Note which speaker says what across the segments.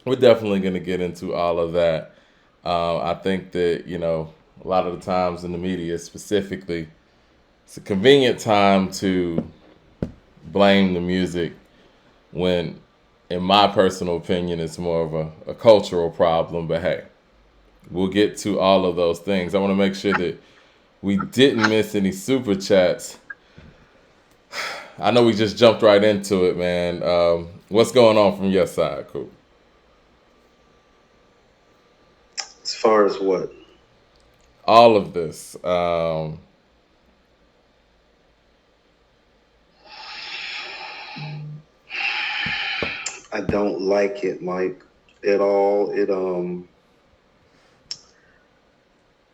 Speaker 1: we're definitely going to get into all of that. I think that, a lot of the times in the media specifically, it's a convenient time to blame the music when, in my personal opinion, it's more of a cultural problem. But hey, we'll get to all of those things. I want to make sure that we didn't miss any super chats. I know we just jumped right into it, man. What's going on from your side, Coop?
Speaker 2: As far as what?
Speaker 1: All of this.
Speaker 2: I don't like it, Mike, at all.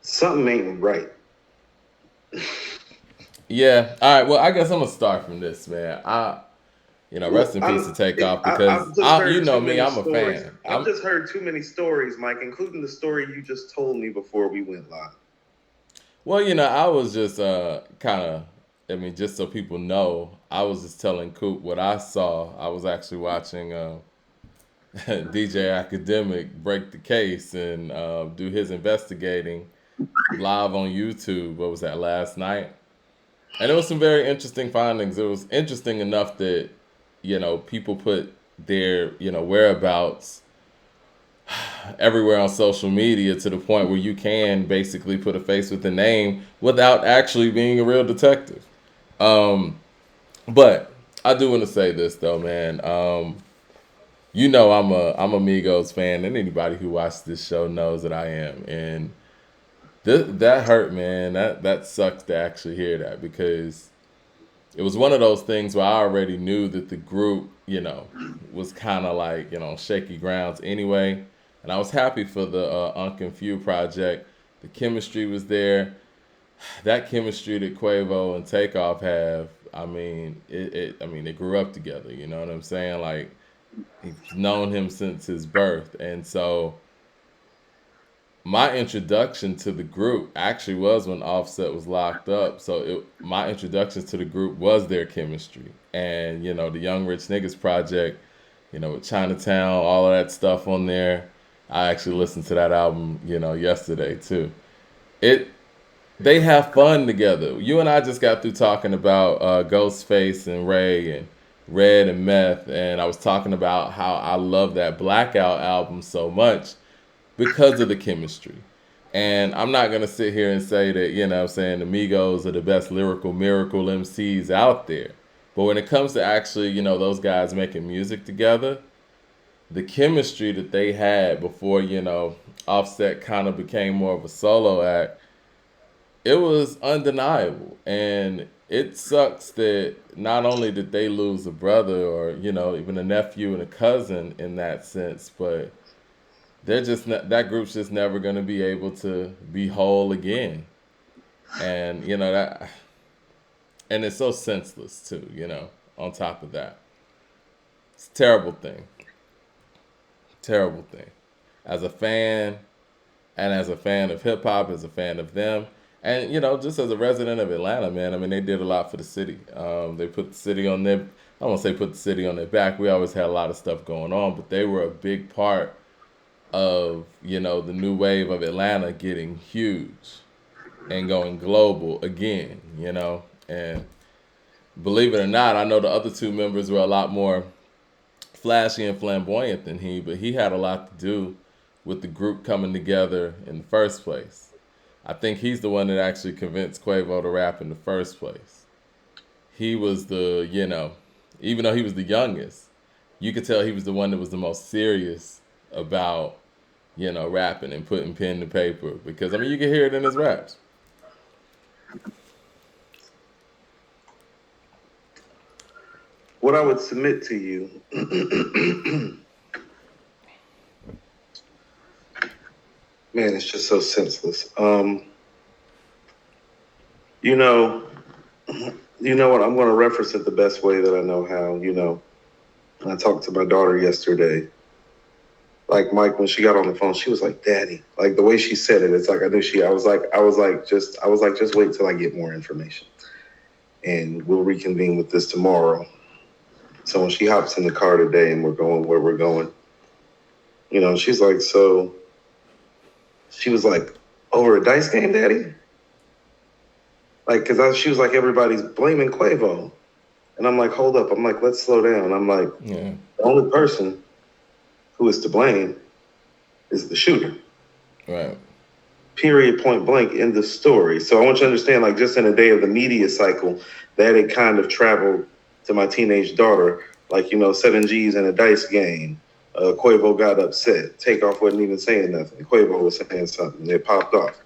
Speaker 2: Something ain't right.
Speaker 1: Yeah. All right. Well, I guess I'm gonna start from this, man. Rest
Speaker 2: Well,
Speaker 1: in peace to Takeoff
Speaker 2: I've
Speaker 1: because
Speaker 2: just
Speaker 1: you
Speaker 2: heard
Speaker 1: know
Speaker 2: too
Speaker 1: me,
Speaker 2: many
Speaker 1: I'm a
Speaker 2: stories.
Speaker 1: fan.
Speaker 2: I've just heard too many stories, Mike, including the story you just told me before we went live.
Speaker 1: Well, I was just kind of, just so people know, I was just telling Coop what I saw. I was actually watching DJ Academic break the case and do his investigating live on YouTube. What was that, last night? And it was some very interesting findings. It was interesting enough that, people put their, whereabouts everywhere on social media to the point where you can basically put a face with a name without actually being a real detective. Um, but I do want to say this though, man. I'm a Migos fan, and anybody who watched this show knows that I am. And that hurt, man. That sucks to actually hear that because it was one of those things where I already knew that the group, was kind of like, shaky grounds anyway. And I was happy for the Unk and Few project. The chemistry was there. That chemistry that Quavo and Takeoff have, they grew up together. You know what I'm saying? Like, he's known him since his birth. And so my introduction to the group actually was when Offset was locked up. So my introduction to the group was their chemistry, and the Young Rich Niggas project, with Chinatown, all of that stuff on there. I actually listened to that album, yesterday too. It They have fun together. You and I just got through talking about Ghostface and Ray and Red and Meth, and I was talking about how I love that Blackout album so much because of the chemistry. And I'm not gonna sit here and say that, I'm saying the Migos are the best lyrical miracle MCs out there. But when it comes to actually, those guys making music together, the chemistry that they had before, Offset kind of became more of a solo act, it was undeniable. And it sucks that not only did they lose a brother or, even a nephew and a cousin in that sense, but that group's just never going to be able to be whole again. And that, and it's so senseless too. On top of that, it's a terrible thing. Terrible thing. As a fan, and as a fan of hip hop, as a fan of them, and just as a resident of Atlanta, man. They did a lot for the city. They put the city on their. I won't say put the city on their back. We always had a lot of stuff going on, but they were a big part of the new wave of Atlanta getting huge and going global again. And believe it or not, I know the other two members were a lot more flashy and flamboyant than he, but he had a lot to do with the group coming together in the first place. I think he's the one that actually convinced Quavo to rap in the first place. He was even though he was the youngest, you could tell he was the one that was the most serious about, rapping and putting pen to paper because you can hear it in his raps.
Speaker 2: What I would submit to you, man, it's just so senseless. You know, you know what? I'm going to reference it the best way that I know how. I talked to my daughter yesterday. Like Mike, when she got on the phone, she was like, "Daddy." Like the way she said it, it's like I knew she. I was like, just wait till I get more information, and we'll reconvene with this tomorrow. So when she hops in the car today and we're going where we're going, She's like, so she was like, over a dice game, daddy? Like, she was like, everybody's blaming Quavo. And I'm like, hold up. I'm like, let's slow down. I'm like,
Speaker 1: Yeah.
Speaker 2: the only person who is to blame is the shooter.
Speaker 1: Right.
Speaker 2: Period, point blank in the story. So I want you to understand, like, just in a day of the media cycle, that it kind of traveled to my teenage daughter, like, 7Gs in a dice game. Quavo got upset. Takeoff wasn't even saying nothing. Quavo was saying something. It popped off.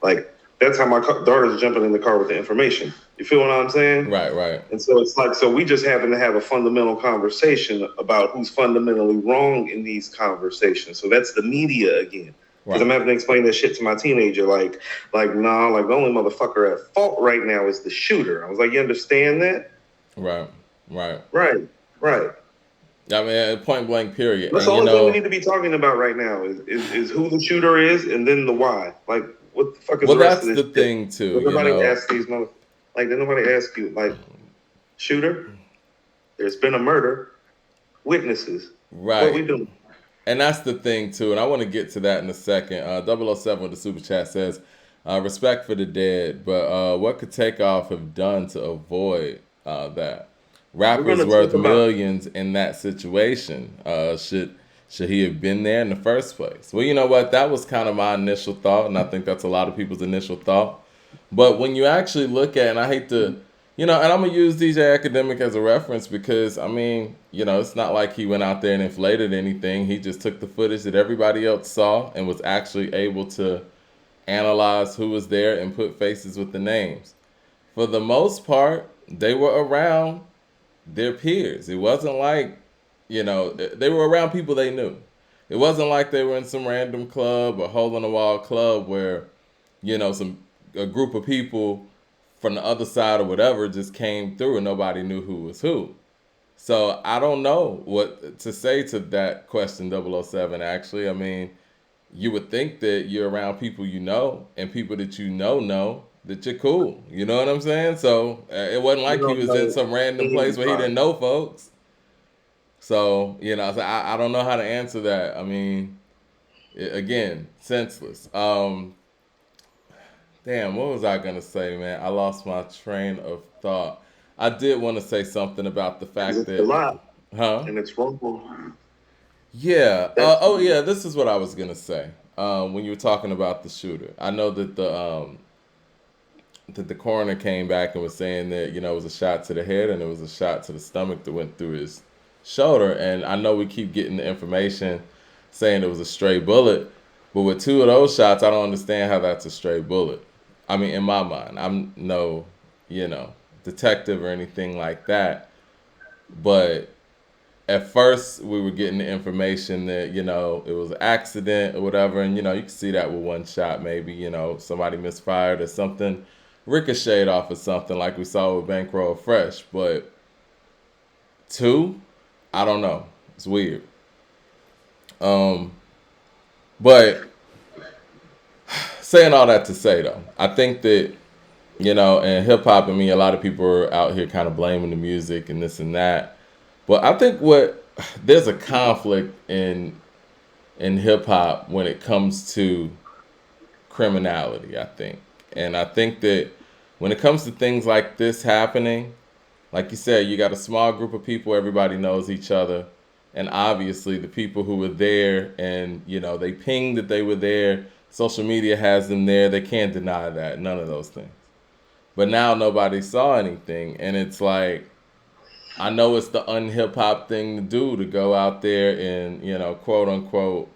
Speaker 2: Like, that's how my daughter's jumping in the car with the information. You feel what I'm saying?
Speaker 1: Right. Right.
Speaker 2: And so it's like, so we just happen to have a fundamental conversation about who's fundamentally wrong in these conversations. So that's the media again. Because I'm
Speaker 1: Right.
Speaker 2: having to explain that shit to my teenager, nah, like the only motherfucker at fault right now is the shooter. I was like, you understand that?
Speaker 1: Right. Right.
Speaker 2: Right, right.
Speaker 1: I mean, point blank. Period.
Speaker 2: That's
Speaker 1: And
Speaker 2: the only thing we need to be talking about right now is who the shooter is and then the why. Like, what the fuck is
Speaker 1: well,
Speaker 2: the rest of
Speaker 1: that's
Speaker 2: this
Speaker 1: the
Speaker 2: shit?
Speaker 1: thing too.
Speaker 2: Did nobody ask these motherfuckers? Like, did nobody ask you, like, shooter? There's been a murder. Witnesses. What we
Speaker 1: Right.
Speaker 2: doing?
Speaker 1: And that's the thing too, and I want to get to that in a second. 007 with the super chat says, "Respect for the dead, but what could Takeoff have done to avoid that?
Speaker 2: We're
Speaker 1: Rappers
Speaker 2: gonna
Speaker 1: worth
Speaker 2: talk about.
Speaker 1: millions in that situation. Should he have been there in the first place? Well, you know what? That was kind of my initial thought, and I think that's a lot of people's initial thought. But when you actually look at, and I hate to, and I'm gonna use DJ Academic as a reference because I mean, it's not like he went out there and inflated anything. He just took the footage that everybody else saw and was actually able to analyze who was there and put faces with the names. For the most part, they were around their peers. It wasn't like, they were around people they knew. It wasn't like they were in some random club or hole in the wall club where, some a group of people from the other side or whatever just came through and nobody knew who was who. So I don't know what to say to that question, 007. Actually, I mean, you would think that you're around people you know and people that know that you're cool. You know what I'm saying? So it wasn't
Speaker 2: We
Speaker 1: like he
Speaker 2: don't
Speaker 1: was in
Speaker 2: know
Speaker 1: some random place where he
Speaker 2: anybody.
Speaker 1: didn't know folks. So, so I don't know how to answer that. I mean, again, senseless. Damn, what was I gonna say, man? I lost my train of thought. I did want to say something about the
Speaker 2: Because
Speaker 1: fact
Speaker 2: it's a
Speaker 1: that,
Speaker 2: lot
Speaker 1: huh?
Speaker 2: and it's wrong.
Speaker 1: Yeah.
Speaker 2: That's
Speaker 1: Oh, yeah. This is what I was gonna say. When you were talking about the shooter, I know that the coroner came back and was saying that it was a shot to the head and it was a shot to the stomach that went through his shoulder. And I know we keep getting the information saying it was a stray bullet, but with two of those shots, I don't understand how that's a stray bullet. I mean, in my mind, I'm no, you know, detective or anything like that, but at first we were getting the information that it was an accident or whatever, and you can see that with one shot, maybe somebody misfired or something ricocheted off of something like we saw with Bankroll Fresh. But two, I don't know, it's weird. um but saying all that to say, though, I think that in hip hop, I mean, a lot of people are out here kind of blaming the music and this and that, but I think what there's a conflict in hip hop when it comes to criminality, I think. And I think that when it comes to things like this happening, like you said, you got a small group of people, everybody knows each other. And obviously, the people who were there and, they pinged that they were there, social media has them there. They can't deny that, none of those things. But now nobody saw anything. And it's like, I know it's the unhip hop thing to do to go out there and, quote unquote,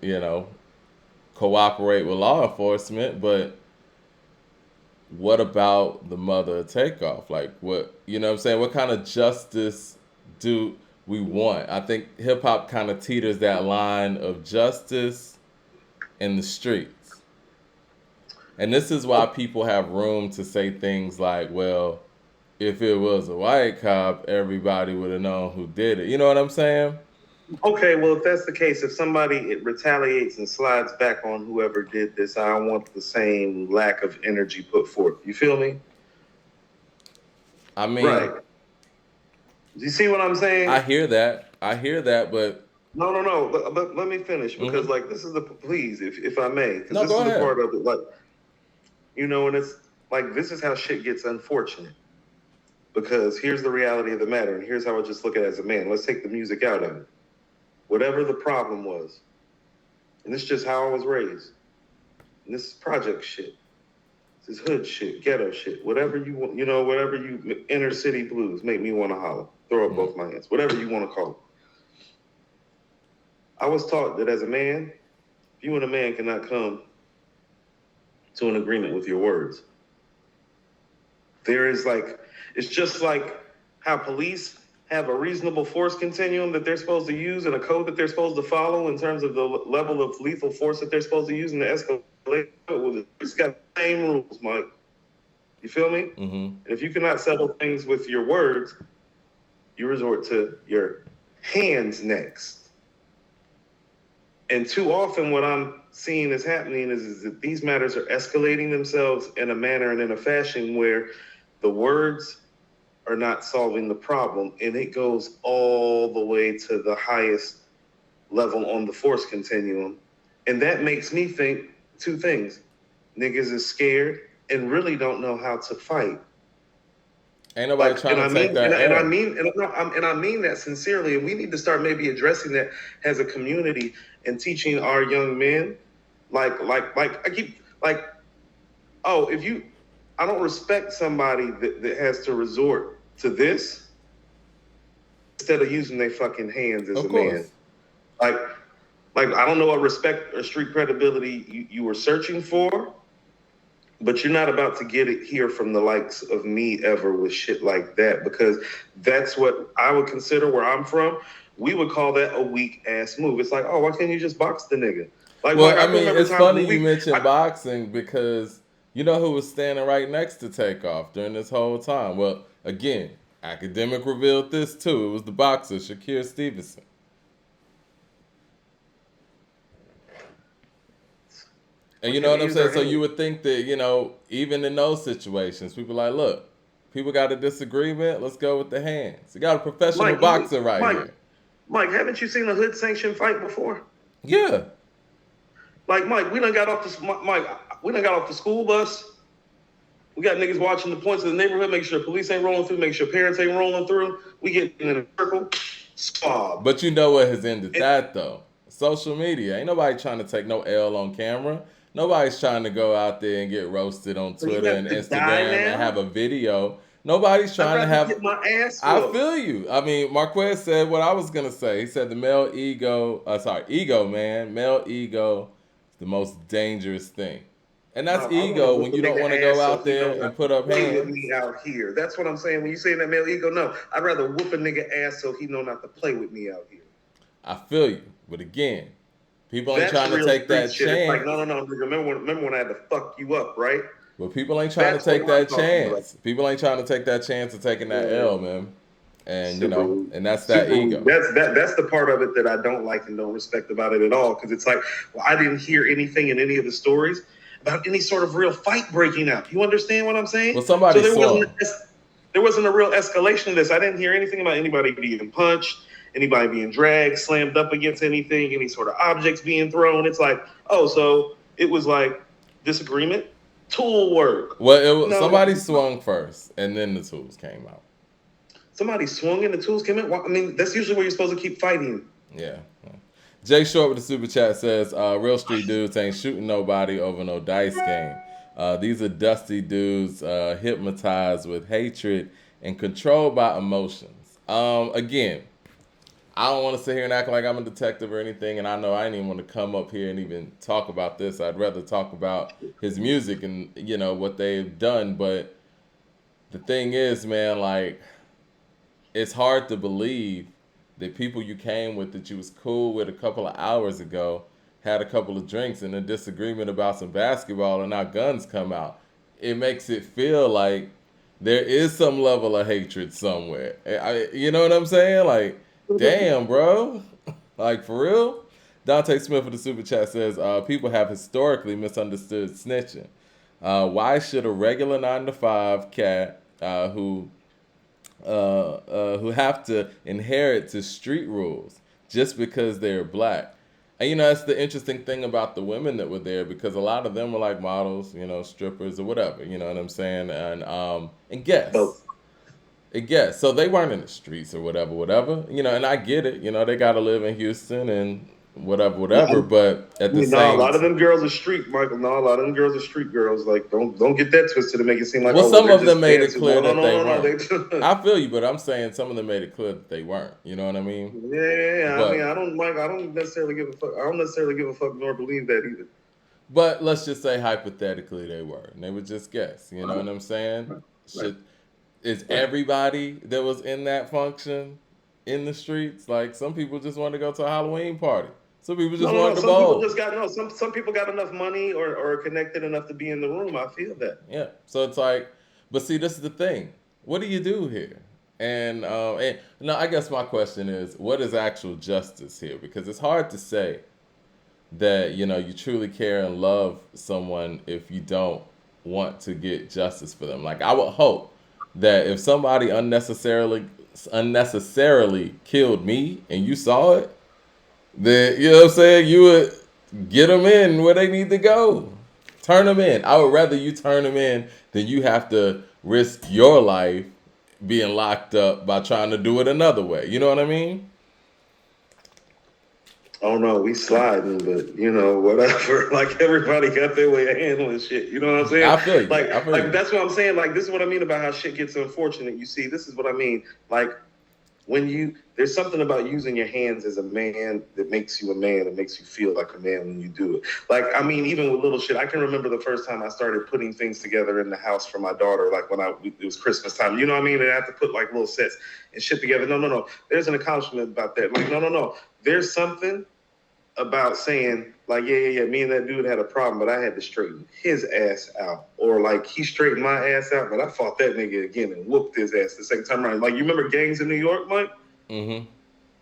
Speaker 1: cooperate with law enforcement, but what about the mother of Takeoff? Like, what, what I'm saying? What kind of justice do we want? I think hip hop kind of teeters that line of justice in the streets. And this is why people have room to say things like, well, if it was a white cop, everybody would have known who did it. You know what I'm saying?
Speaker 2: okay. Well, if that's the case, if somebody it retaliates and slides back on whoever did this, I don't want the same lack of energy put forth. You feel me?
Speaker 1: I
Speaker 2: Right.
Speaker 1: mean,
Speaker 2: Do you see what I'm
Speaker 1: I
Speaker 2: saying?
Speaker 1: hear that. I hear that, but
Speaker 2: No. But let me finish because
Speaker 1: Mm-hmm.
Speaker 2: like this is the please, if I may, because
Speaker 1: No,
Speaker 2: this
Speaker 1: go
Speaker 2: is the
Speaker 1: ahead.
Speaker 2: part of it. Like and it's like this is how shit gets unfortunate. Because here's the reality of the matter, and here's how I just look at it as a man. Let's take the music out of it. Whatever the problem was, and this is just how I was raised. And this is project shit. This is hood shit, ghetto shit. Whatever you want, whatever you inner city blues make me want to holler. Throw up
Speaker 1: Mm-hmm.
Speaker 2: both my hands. Whatever you want to call it. I was taught that as a man, if you and a man cannot come to an agreement with your words, there is like it's just like how police have a reasonable force continuum that they're supposed to use and a code that they're supposed to follow in terms of the level of lethal force that they're supposed to use in the escalation. It's got the same rules, Mike. You feel me?
Speaker 1: Mm-hmm.
Speaker 2: And if you cannot settle things with your words, you resort to your hands next. And too often, what I'm seeing is happening is that these matters are escalating themselves in a manner and in a fashion where the words are not solving the problem, and it goes all the way to the highest level on the force continuum. And that makes me think two things: niggas is scared and really don't know how to fight.
Speaker 1: Ain't nobody
Speaker 2: Like,
Speaker 1: trying to take that
Speaker 2: and I
Speaker 1: L.
Speaker 2: mean, and I mean that sincerely. And we need to start maybe addressing that as a community and teaching our young men, like I keep like, oh, if you, I don't respect somebody that has to resort to this instead of using their fucking hands as
Speaker 1: Of
Speaker 2: a man.
Speaker 1: course.
Speaker 2: Like, like I don't know what respect or street credibility you were searching for, but you're not about to get it here from the likes of me ever with shit like that because that's what I would consider where I'm from. We would call that a weak ass move. It's like, oh, why can't you just box the nigga? Like Mike,
Speaker 1: Well,
Speaker 2: I
Speaker 1: I
Speaker 2: can
Speaker 1: mean,
Speaker 2: remember
Speaker 1: it's
Speaker 2: times
Speaker 1: funny
Speaker 2: when
Speaker 1: you
Speaker 2: we,
Speaker 1: mentioned boxing because you know who was standing right next to Takeoff during this whole time. Well, again, academic revealed this too. It was the boxer Shakir Stevenson. And
Speaker 2: why
Speaker 1: you know
Speaker 2: can't
Speaker 1: what
Speaker 2: we
Speaker 1: I'm
Speaker 2: use
Speaker 1: saying?
Speaker 2: our
Speaker 1: So you
Speaker 2: hands?
Speaker 1: would think that, even in those situations, people like, look, people got a disagreement. Let's go with the hands. You got a professional
Speaker 2: Mike,
Speaker 1: boxer right
Speaker 2: Mike,
Speaker 1: here.
Speaker 2: Mike, haven't you seen a hood sanctioned fight before?
Speaker 1: Yeah.
Speaker 2: Like Mike, we done got off the school bus. We got niggas watching the points of the neighborhood, make sure police ain't rolling through, make sure parents ain't rolling through. We get in a circle, swab.
Speaker 1: But you know what has ended
Speaker 2: And,
Speaker 1: that though? Social media. Ain't nobody trying to take no L on camera. Nobody's trying to go out there and get roasted on
Speaker 2: so you
Speaker 1: Twitter
Speaker 2: have
Speaker 1: and
Speaker 2: to die
Speaker 1: Instagram and have
Speaker 2: now?
Speaker 1: a video. Nobody's
Speaker 2: I'd
Speaker 1: trying to
Speaker 2: rather
Speaker 1: have.
Speaker 2: get my ass
Speaker 1: I
Speaker 2: whooped.
Speaker 1: feel you. I mean, Marquez said what I was gonna say. He said the male ego, ego, man, male ego is the most dangerous thing, and
Speaker 2: No,
Speaker 1: that's
Speaker 2: I want to
Speaker 1: ego
Speaker 2: whoop
Speaker 1: when
Speaker 2: a
Speaker 1: you don't want to
Speaker 2: nigga
Speaker 1: go
Speaker 2: ass so
Speaker 1: out
Speaker 2: he know
Speaker 1: there and
Speaker 2: not
Speaker 1: put
Speaker 2: to
Speaker 1: up
Speaker 2: play with
Speaker 1: hands.
Speaker 2: me out here. That's what I'm saying. When you say that male ego, no, I'd rather whoop a nigga ass so he know not to play with me out here.
Speaker 1: I feel you, but again, people ain't
Speaker 2: That's
Speaker 1: trying to
Speaker 2: real
Speaker 1: take
Speaker 2: street
Speaker 1: that
Speaker 2: shit. It's like,
Speaker 1: chance.
Speaker 2: no. Remember when I had to fuck you up, right?
Speaker 1: But people ain't trying to
Speaker 2: That's what
Speaker 1: take
Speaker 2: I'm
Speaker 1: that
Speaker 2: talking about.
Speaker 1: chance. People ain't trying to take that chance of taking that L, man. And
Speaker 2: Super weak.
Speaker 1: and that's that
Speaker 2: Super weak.
Speaker 1: ego.
Speaker 2: That's the part of it that I don't like and don't respect about it at all. Because it's like, well, I didn't hear anything in any of the stories about any sort of real fight breaking out. You understand what I'm
Speaker 1: Well,
Speaker 2: saying? So
Speaker 1: somebody swung.
Speaker 2: there wasn't a real escalation of this. I didn't hear anything about anybody being punched, anybody being dragged, slammed up against anything, any sort of objects being thrown. It's like, oh, so it was like disagreement, tool work.
Speaker 1: Well,
Speaker 2: No,
Speaker 1: somebody swung first, and then the tools came out.
Speaker 2: somebody swung and the tools came in. Well, I mean, that's usually where you're supposed to keep fighting.
Speaker 1: Yeah. Jay Short with the super chat says, "Real street dudes ain't shooting nobody over no dice game. These are dusty dudes, hypnotized with hatred and controlled by emotions." Again, I don't want to sit here and act like I'm a detective or anything, and I know I didn't even want to come up here and even talk about this. I'd rather talk about his music and what they've done. But the thing is, man, like it's hard to believe that people you came with that you was cool with a couple of hours ago had a couple of drinks and a disagreement about some basketball and now guns come out. It makes it feel like there is some level of hatred somewhere. You know what I'm saying? Like, damn, bro. Like, for real? Dante Smith of the Super Chat says, people have historically misunderstood snitching. Why should a regular 9 to 5 cat who have to inherit to street rules just because they're black. And that's the interesting thing about the women that were there, because a lot of them were like models, strippers or whatever, you know what I'm saying? And
Speaker 2: So,
Speaker 1: guess. So they weren't in the streets or whatever, whatever. And I get it, they gotta live in Houston and whatever, whatever. But at the
Speaker 2: no, a
Speaker 1: same
Speaker 2: lot of them girls are street, Michael. No, a lot of them girls are street girls. Like, don't get that twisted to make it seem like,
Speaker 1: well,
Speaker 2: oh, well,
Speaker 1: some
Speaker 2: they're
Speaker 1: of them
Speaker 2: just
Speaker 1: made it
Speaker 2: dancing.
Speaker 1: clear
Speaker 2: No, no,
Speaker 1: that
Speaker 2: no,
Speaker 1: they
Speaker 2: no, no.
Speaker 1: weren't.
Speaker 2: They,
Speaker 1: I feel you, but I'm saying some of them made it clear that they weren't. You know what I mean?
Speaker 2: yeah. I mean,
Speaker 1: But
Speaker 2: I don't necessarily give a fuck. I don't necessarily give a fuck nor believe that either.
Speaker 1: but let's just say hypothetically they were, and they would just guess. You know what I'm saying?
Speaker 2: Right,
Speaker 1: Should Is
Speaker 2: right.
Speaker 1: everybody that was in that function in the streets? Like, some people just wanted to go to a Halloween party. Some people
Speaker 2: No,
Speaker 1: just
Speaker 2: no, no.
Speaker 1: wanted to
Speaker 2: Some people
Speaker 1: bowl.
Speaker 2: just got no. Some people got enough money or connected enough to be in the room. I feel that.
Speaker 1: Yeah. So it's like, but see, this is the thing. What do you do here? And no, I guess my question is, what is actual justice here? Because it's hard to say that you truly care and love someone if you don't want to get justice for them. Like, I would hope that if somebody unnecessarily killed me and you saw it, that you know what I'm saying, you would get them in where they need to go. Turn them in. I would rather you turn them in than you have to risk your life being locked up by trying to do it another way. You know what I mean?
Speaker 2: Oh no, we sliding, but whatever. Like everybody got their way of handling shit. You know what I'm saying?
Speaker 1: I feel you.
Speaker 2: Like,
Speaker 1: I feel
Speaker 2: like
Speaker 1: you.
Speaker 2: that's what I'm saying. Like, this is what I mean about how shit gets unfortunate. You see, this is what I mean. Like, there's something about using your hands as a man that makes you a man and makes you feel like a man when you do it. Like, I mean, even with little shit, I can remember the first time I started putting things together in the house for my daughter. Like when it was Christmas time. You know what I mean? And I had to put like little sets and shit together. No, no, no. There's an accomplishment about that. Like, no, no, no. There's something about saying like, yeah, me and that dude had a problem, but I had to straighten his ass out, or like he straightened my ass out, but I fought that nigga again and whooped his ass the second time around. Like, you remember gangs in New York, Mike?
Speaker 1: Mm-hmm.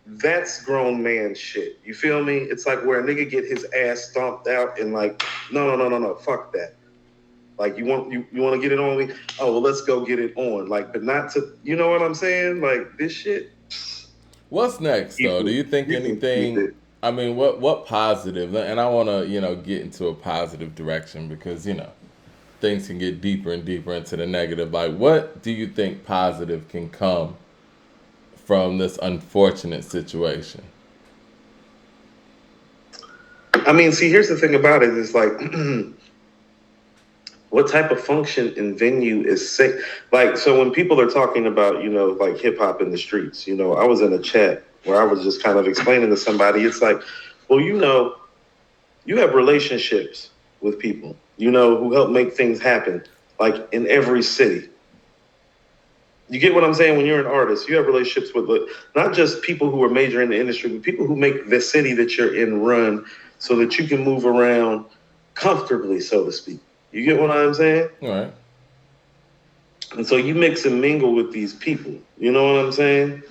Speaker 2: That's grown man shit. You feel me? It's like where a nigga get his ass stomped out and like, no, no, no, no, no, fuck that. Like, you want to get it on me? Oh, well, let's go get it on. Like, but not to, you know what I'm saying? Like, this shit.
Speaker 1: What's next, though? Do you think
Speaker 2: You can keep
Speaker 1: anything?
Speaker 2: it.
Speaker 1: I mean, what positive? And I want to, get into a positive direction, because things can get deeper and deeper into the negative. Like, what do you think positive can come from this unfortunate situation?
Speaker 2: I mean, see, here's the thing about it. It's like, what type of function and venue is safe? Like, so when people are talking about, like hip hop in the streets, I was in a chat where I was just kind of explaining to somebody, it's like, well, you have relationships with people, who help make things happen, like in every city. You get what I'm saying? When you're an artist, you have relationships with not just people who are major in the industry, but people who make the city that you're in run so that you can move around comfortably, so to speak. You get what I'm saying?
Speaker 1: All right.
Speaker 2: And so you mix and mingle with these people. You know what I'm saying?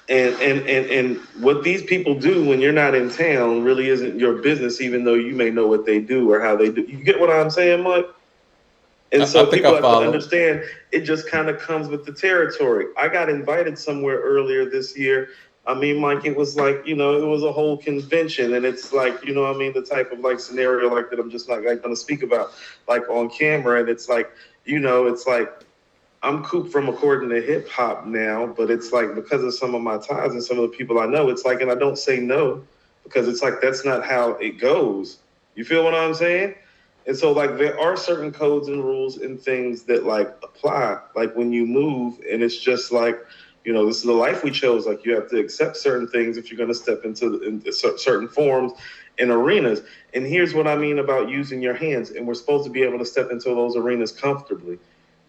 Speaker 2: And what these people do when you're not in town really isn't your business, even though you may know what they do or how they do. You get what I'm saying, Mike? And
Speaker 1: I
Speaker 2: so
Speaker 1: think
Speaker 2: people
Speaker 1: I
Speaker 2: have to
Speaker 1: follow.
Speaker 2: understand it just kind of comes with the territory. I got invited somewhere earlier this year. I mean, Mike, it was like, it was a whole convention. And it's like, I mean, the type of like scenario like that I'm just not like, going to speak about like on camera. And it's like, it's like I'm cooped from according to hip hop now, but it's like because of some of my ties and some of the people I know, it's like, and I don't say no because it's like that's not how it goes. You feel what I'm saying? And so like there are certain codes and rules and things that like apply, like when you move, and it's just like, this is the life we chose. Like you have to accept certain things if you're going to step into certain forms and arenas. And here's what I mean about using your hands, and we're supposed to be able to step into those arenas comfortably.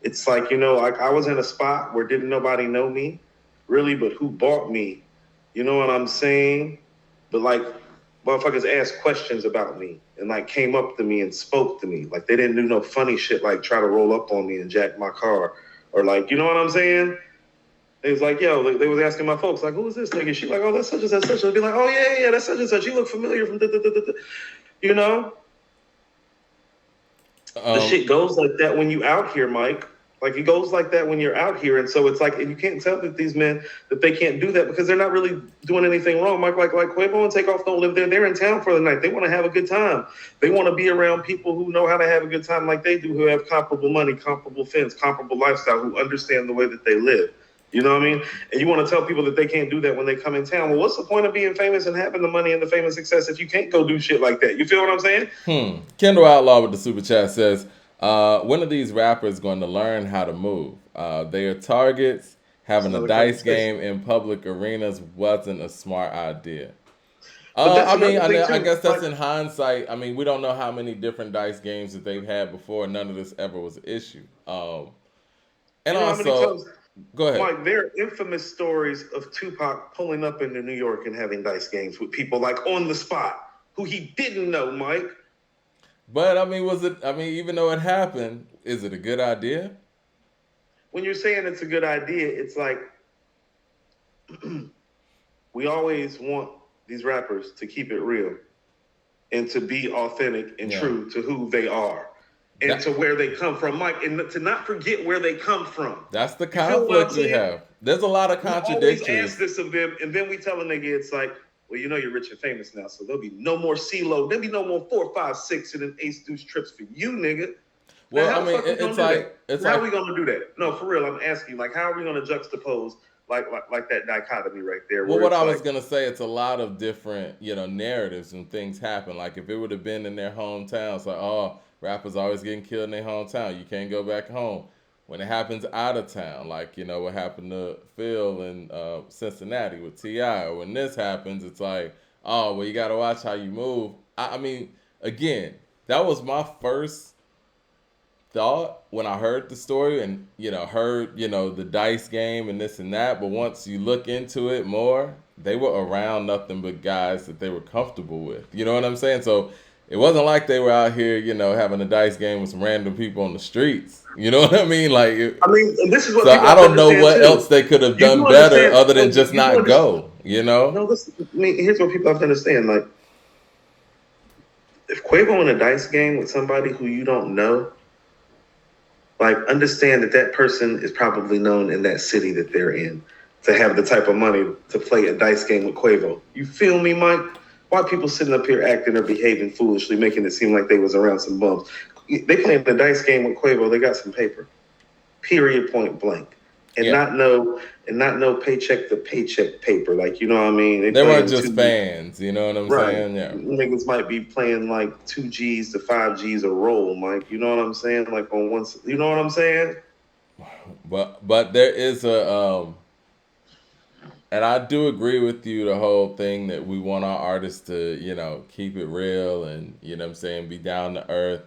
Speaker 2: It's like, like I was in a spot where didn't nobody know me, really, but who bought me? You know what I'm saying? But like motherfuckers asked questions about me and like came up to me and spoke to me. Like they didn't do no funny shit like try to roll up on me and jack my car or like, you know what I'm saying? They was like, yo, they was asking my folks, like, who is this nigga? She like, oh, that's such and such. I'd be like, oh, yeah, that's such and such. You look familiar from you know? The
Speaker 1: Um,
Speaker 2: shit goes like that when you out here, Mike. Like it goes like that when you're out here, and so it's like, and you can't tell that these men that they can't do that because they're not really doing anything wrong. Like Quavo and Takeoff don't live there; they're in town for the night. They want to have a good time. They want to be around people who know how to have a good time, like they do, who have comparable money, comparable fins, comparable lifestyle, who understand the way that they live. You know what I mean? And you want to tell people that they can't do that when they come in town. Well, what's the point of being famous and having the money and the fame and success if you can't go do shit like that? You feel what I'm saying?
Speaker 1: Kendall Outlaw with the super chat says, when are these rappers going to learn how to move? They are targets.
Speaker 2: It's
Speaker 1: Having a
Speaker 2: another
Speaker 1: dice
Speaker 2: conversation.
Speaker 1: game in public arenas wasn't a smart idea.
Speaker 2: But that's
Speaker 1: I mean,
Speaker 2: another thing
Speaker 1: I
Speaker 2: too.
Speaker 1: guess that's
Speaker 2: Like,
Speaker 1: in hindsight. I mean, we don't know how many different dice games that they've had before. None of this ever was an issue. And
Speaker 2: you know how many
Speaker 1: also,
Speaker 2: times,
Speaker 1: go ahead.
Speaker 2: Mike, there are infamous stories of Tupac pulling up into New York and having dice games with people like on the spot who he didn't know, Mike.
Speaker 1: But I mean, was it? I mean, even though it happened, is it a good idea?
Speaker 2: When you're saying it's a good idea, it's like we always want these rappers to keep it real and to be authentic and
Speaker 1: Yeah.
Speaker 2: true to who they are and
Speaker 1: That,
Speaker 2: to where they come from, Mike, and to not forget where they come from.
Speaker 1: that's the
Speaker 2: You feel what I'm
Speaker 1: conflict we
Speaker 2: saying?
Speaker 1: have. There's a lot of
Speaker 2: We always ask
Speaker 1: contradictories.
Speaker 2: this of them, and then we tell a nigga it's like, well, you know you're rich and famous now, so there'll be no more CeeLo. There'll be no more 4, 5, 6 and an Ace Deuce trips for you, nigga. Now,
Speaker 1: Well,
Speaker 2: how
Speaker 1: I
Speaker 2: the
Speaker 1: mean,
Speaker 2: fuck we gonna
Speaker 1: it's
Speaker 2: do
Speaker 1: like
Speaker 2: that? How are we gonna do that? No, for real, I'm asking you, like, how are we gonna juxtapose like that dichotomy right there,
Speaker 1: well,
Speaker 2: where
Speaker 1: what
Speaker 2: it's
Speaker 1: I was
Speaker 2: like,
Speaker 1: gonna say, it's a lot of different, narratives when things happen. Like if it would have been in their hometown, it's like, oh, rappers always getting killed in their hometown. You can't go back home. When it happens out of town, like what happened to Phil in Cincinnati with Ti, or when this happens, it's like, oh, well, you got to watch how you move. I mean, again, that was my first thought when I heard the story and heard the dice game and this and that. But once you look into it more, they were around nothing but guys that they were comfortable with. You know what I'm saying? So it wasn't like they were out here, having a dice game with some random people on the streets. You know what I mean? Like,
Speaker 2: I mean, and this is what
Speaker 1: so
Speaker 2: people
Speaker 1: I
Speaker 2: have to
Speaker 1: don't know
Speaker 2: understand
Speaker 1: what else
Speaker 2: too.
Speaker 1: they could have
Speaker 2: You
Speaker 1: done
Speaker 2: do
Speaker 1: better
Speaker 2: understand,
Speaker 1: other than
Speaker 2: no,
Speaker 1: just
Speaker 2: you do
Speaker 1: not
Speaker 2: understand.
Speaker 1: go. You know?
Speaker 2: No, listen, I mean, here's what people have to understand. Like, if Quavo in a dice game with somebody who you don't know, like, understand that that person is probably known in that city that they're in to have the type of money to play a dice game with Quavo. You feel me, Mike? Why people sitting up here acting or behaving foolishly, making it seem like they was around some bumps? They playing the dice game with Quavo. They got some paper. Period. Point blank. And
Speaker 1: Yeah.
Speaker 2: not know paycheck to paycheck paper. Like, you know what I mean? They
Speaker 1: They weren't
Speaker 2: playing
Speaker 1: just
Speaker 2: two.
Speaker 1: fans. You know what I'm
Speaker 2: Right.
Speaker 1: saying? Yeah.
Speaker 2: Niggas might be playing like 2 G's to 5 G's a roll, Mike. You know what I'm saying? Like on one, you know what I'm saying?
Speaker 1: But there is a and I do agree with you the whole thing that we want our artists to, keep it real and what I'm saying, be down to earth.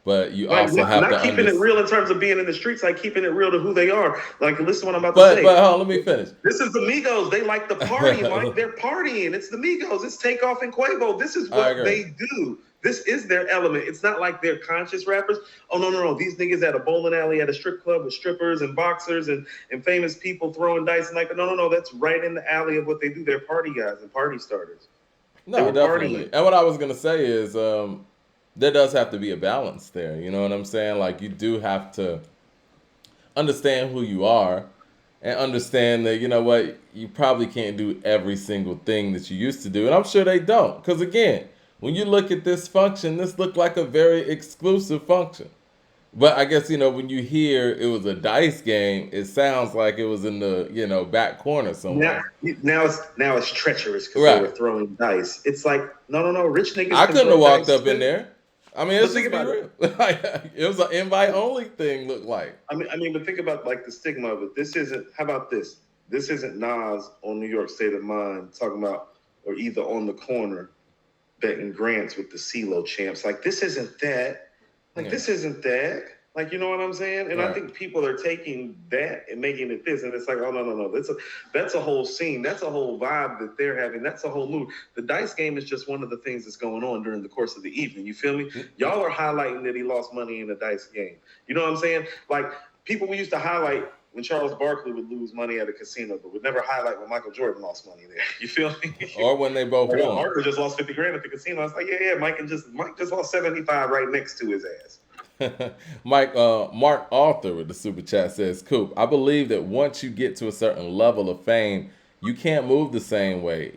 Speaker 1: But you
Speaker 2: Like
Speaker 1: also have to
Speaker 2: not keeping it
Speaker 1: understand.
Speaker 2: real in terms of being in the streets, like keeping it real to who they are. Like, listen to what I'm about to
Speaker 1: But
Speaker 2: say.
Speaker 1: hold on, let me finish.
Speaker 2: This is the Migos. They like the party, Mike. They're partying. It's the Migos. It's Takeoff and Quavo. This is
Speaker 1: I
Speaker 2: what
Speaker 1: agree.
Speaker 2: they do. This is their element. It's not like they're conscious rappers. Oh, no. These niggas at a bowling alley at a strip club with strippers and boxers and famous people throwing dice. And like, no. That's right in the alley of what they do. They're party guys and party starters. They
Speaker 1: No,
Speaker 2: were
Speaker 1: definitely.
Speaker 2: partying.
Speaker 1: And what I was gonna say is, there does have to be a balance there. You know what I'm saying? Like you do have to understand who you are and understand that what you probably can't do every single thing that you used to do, and I'm sure they don't. Because again, when you look at this function, this looked like a very exclusive function. But I guess when you hear it was a dice game, it sounds like it was in the back corner
Speaker 2: Now,
Speaker 1: somewhere.
Speaker 2: now it's treacherous because they were
Speaker 1: Right.
Speaker 2: throng dice. It's like, no. Rich niggas
Speaker 1: I
Speaker 2: can
Speaker 1: couldn't have
Speaker 2: throw
Speaker 1: walked
Speaker 2: dice
Speaker 1: up in
Speaker 2: too.
Speaker 1: there. I mean,
Speaker 2: But
Speaker 1: let's
Speaker 2: think
Speaker 1: just be
Speaker 2: about it.
Speaker 1: real. Like, it was an invite only thing. Looked like.
Speaker 2: But think about like the stigma of it. This isn't. How about this? This isn't Nas on New York State of Mind talking about, or either on the corner betting grants with the CeeLo champs. Like this isn't that. Like
Speaker 1: Yeah.
Speaker 2: this isn't that. Like, you know what I'm saying? And I
Speaker 1: Right.
Speaker 2: think people are taking that and making it this, and it's like, oh no. That's a whole scene. That's a whole vibe that they're having. That's a whole mood. The dice game is just one of the things that's going on during the course of the evening. You feel me? Y'all are highlighting that he lost money in the dice game. You know what I'm saying? Like people we used to highlight when Charles Barkley would lose money at a casino, but would never highlight when Michael Jordan lost money there. You feel me?
Speaker 1: Or when they both
Speaker 2: Like,
Speaker 1: won.
Speaker 2: Barkley just lost 50 grand at the casino. I was like, yeah, Mike just lost 75 right next to his ass.
Speaker 1: Mark Arthur with the super chat says, "Coop, I believe that once you get to a certain level of fame, you can't move the same way.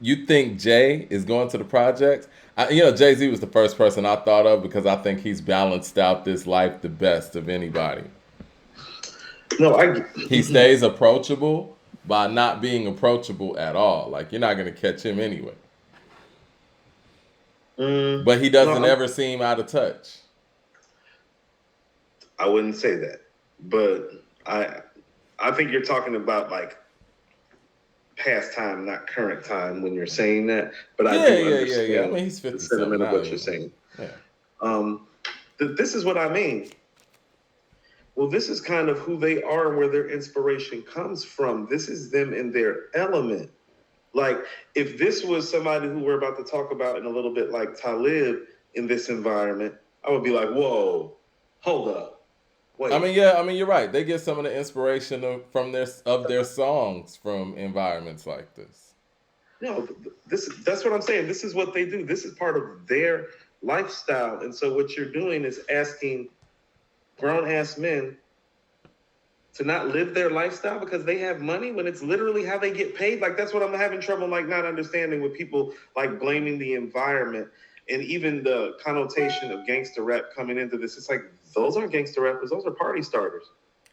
Speaker 1: You think Jay is going to the projects? Jay Z was the first person I thought of because I think he's balanced out this life the best of anybody.
Speaker 2: No, I.
Speaker 1: He stays approachable by not being approachable at all. Like you're not gonna catch him anyway. But he
Speaker 2: No,
Speaker 1: doesn't ever seem out of touch.
Speaker 2: I wouldn't say that, but I think you're talking about like past time, not current time, when you're saying that. But I do
Speaker 1: Yeah. I
Speaker 2: understand
Speaker 1: mean, he's
Speaker 2: the
Speaker 1: 50 something
Speaker 2: sentiment of
Speaker 1: now.
Speaker 2: what you're saying.
Speaker 1: Yeah.
Speaker 2: This is what I mean. Well, this is kind of who they are and where their inspiration comes from. This is them in their element. Like, if this was somebody who we're about to talk about in a little bit, like Talib in this environment, I would be like, whoa, hold up. Wait.
Speaker 1: I mean, you're right. They get some of the inspiration from their songs from environments like this.
Speaker 2: No, that's what I'm saying. This is what they do. This is part of their lifestyle. And so what you're doing is asking grown ass men to not live their lifestyle because they have money when it's literally how they get paid. Like that's what I'm having trouble like not understanding with people like blaming the environment and even the connotation of gangster rap coming into this. It's like those aren't gangster rappers, those are party starters.